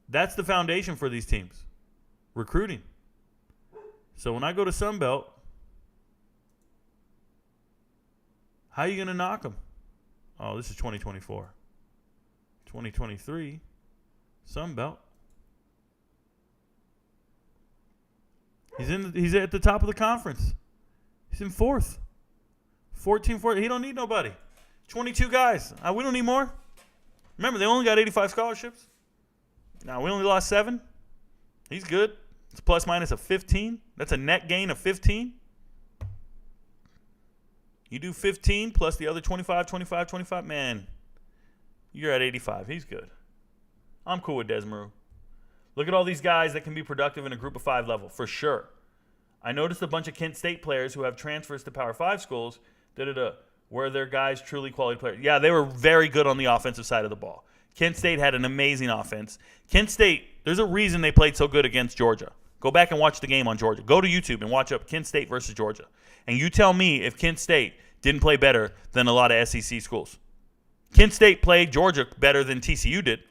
C: that's the foundation for these teams. Recruiting. So when I go to Sunbelt, how are you going to knock them? Oh, this is 2024. 2023, Sunbelt. He's at the top of the conference. He's in 4th. 14. He don't need nobody. 22 guys. We don't need more. Remember, they only got 85 scholarships. Now, we only lost 7. He's good. It's plus minus of 15. That's a net gain of 15. You do 15 plus the other 25. Man, you're at 85. He's good. I'm cool with Desmaru. Look at all these guys that can be productive in a group of 5 level, for sure. I noticed a bunch of Kent State players who have transfers to Power 5 schools. Were their guys truly quality players? Yeah, they were very good on the offensive side of the ball. Kent State had an amazing offense. Kent State, there's a reason they played so good against Georgia. Go back and watch the game on Georgia. Go to YouTube and watch up Kent State versus Georgia. And you tell me if Kent State didn't play better than a lot of SEC schools. Kent State played Georgia better than TCU did.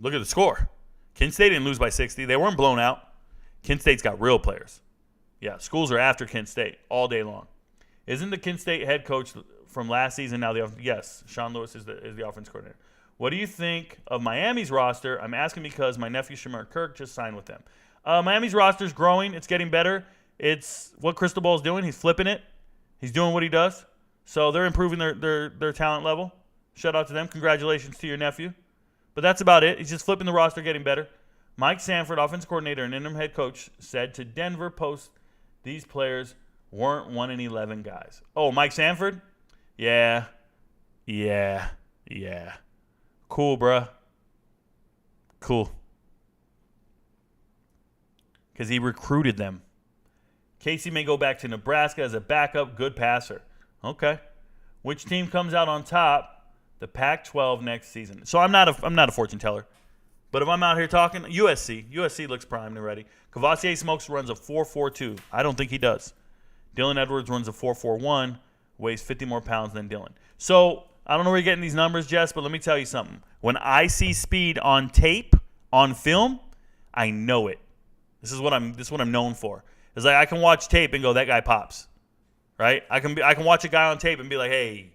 C: Look at the score. Kent State didn't lose by 60. They weren't blown out. Kent State's got real players. Yeah, schools are after Kent State all day long. Isn't the Kent State head coach from last season now the – yes, Sean Lewis is the offense coordinator. What do you think of Miami's roster? I'm asking because my nephew Shamar Kirk just signed with them. Miami's roster is growing. It's getting better. It's what Cristobal's doing. He's flipping it. He's doing what he does. So they're improving their talent level. Shout out to them. Congratulations to your nephew. But that's about it. He's just flipping the roster, getting better. Mike Sanford, offense coordinator and interim head coach, said to Denver Post these players weren't 1 in 11 guys. Oh, Mike Sanford? Yeah. Cool, bruh. Cool. Because he recruited them. Casey may go back to Nebraska as a backup, good passer. Okay. Which team comes out on top? The Pac-12 next season. So I'm not a fortune teller. But if I'm out here talking, USC looks primed and ready. Cavassier Smokes runs a 4.42. I don't think he does. Dylan Edwards runs a 4.41, weighs 50 more pounds than Dylan. So I don't know where you're getting these numbers, Jess, but let me tell you something. When I see speed on tape, on film, I know it. This is what I'm known for. It's like I can watch tape and go, that guy pops. Right? I can watch a guy on tape and be like, hey,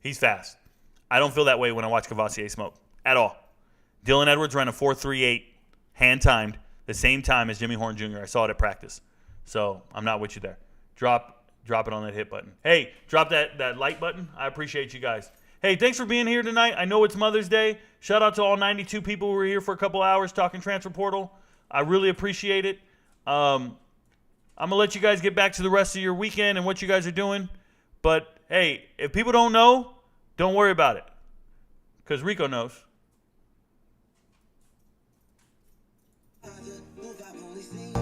C: he's fast. I don't feel that way when I watch Cavassier smoke at all. Dylan Edwards ran a 4.38 hand timed the same time as Jimmy Horn Jr. I saw it at practice. So I'm not with you there. Drop it on that hit button. Hey, drop that like button. I appreciate you guys. Hey, thanks for being here tonight. I know it's Mother's Day. Shout out to all 92 people who were here for a couple hours talking transfer portal. I really appreciate it. I'm going to let you guys get back to the rest of your weekend and what you guys are doing. But, hey, if people don't know, don't worry about it. Because Rico knows.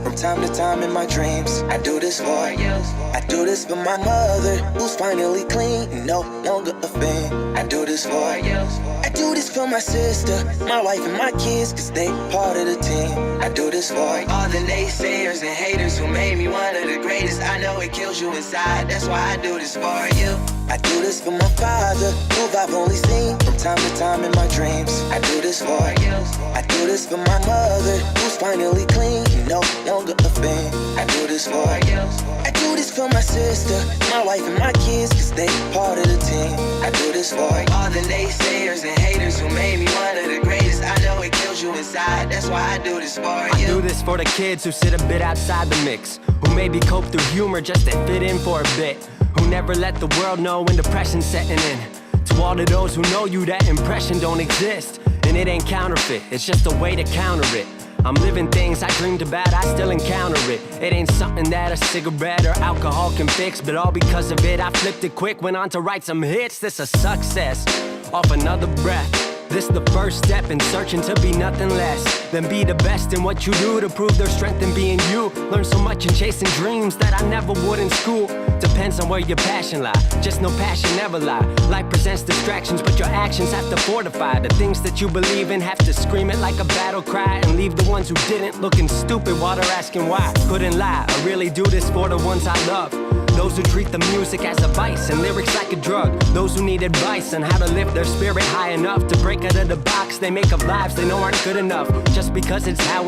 B: From time to time in my dreams, I do this for you. I do this for my mother, who's finally clean, no longer a fan. I do this for you. I do this for my sister, my wife and my kids, cause they part of the team. I do this for all the naysayers and haters who made me one of the greatest. I know it kills you inside, that's why I do this for you. I do this for my father, who I've only seen from time to time in my dreams. I do this for you. I do this for my mother, who's finally clean, no longer a fan. I do this for you. I do this for my sister, my wife and my kids, cause they part of the team. I do this for all the naysayers and haters who made me one of the greatest. I know it kills you inside, that's why I do this for you.
A: I do this for the kids who sit a bit outside the mix, who maybe cope through humor just to fit in for a bit, who never let the world know when depression's setting in. To all of those who know you, that impression don't exist, and it ain't counterfeit, it's just a way to counter it. I'm living things I dreamed about, I still encounter it. It ain't something that a cigarette or alcohol can fix, but all because of it, I flipped it quick, went on to write some hits. This a success, off another breath. This the first step in searching to be nothing less than be the best in what you do to prove their strength in being you. Learn so much in chasing dreams that I never would in school. Depends on where your passion lie, just no passion never lie. Life presents distractions, but your actions have to fortify the things that you believe in. Have to scream it like a battle cry and leave the ones who didn't looking stupid while they're asking why. Couldn't lie, I really do this for the ones I love. Those who treat the music as a vice and lyrics like a drug. Those who need advice on how to lift their spirit high enough to break out of the box they make up lives they know aren't good enough, just because it's how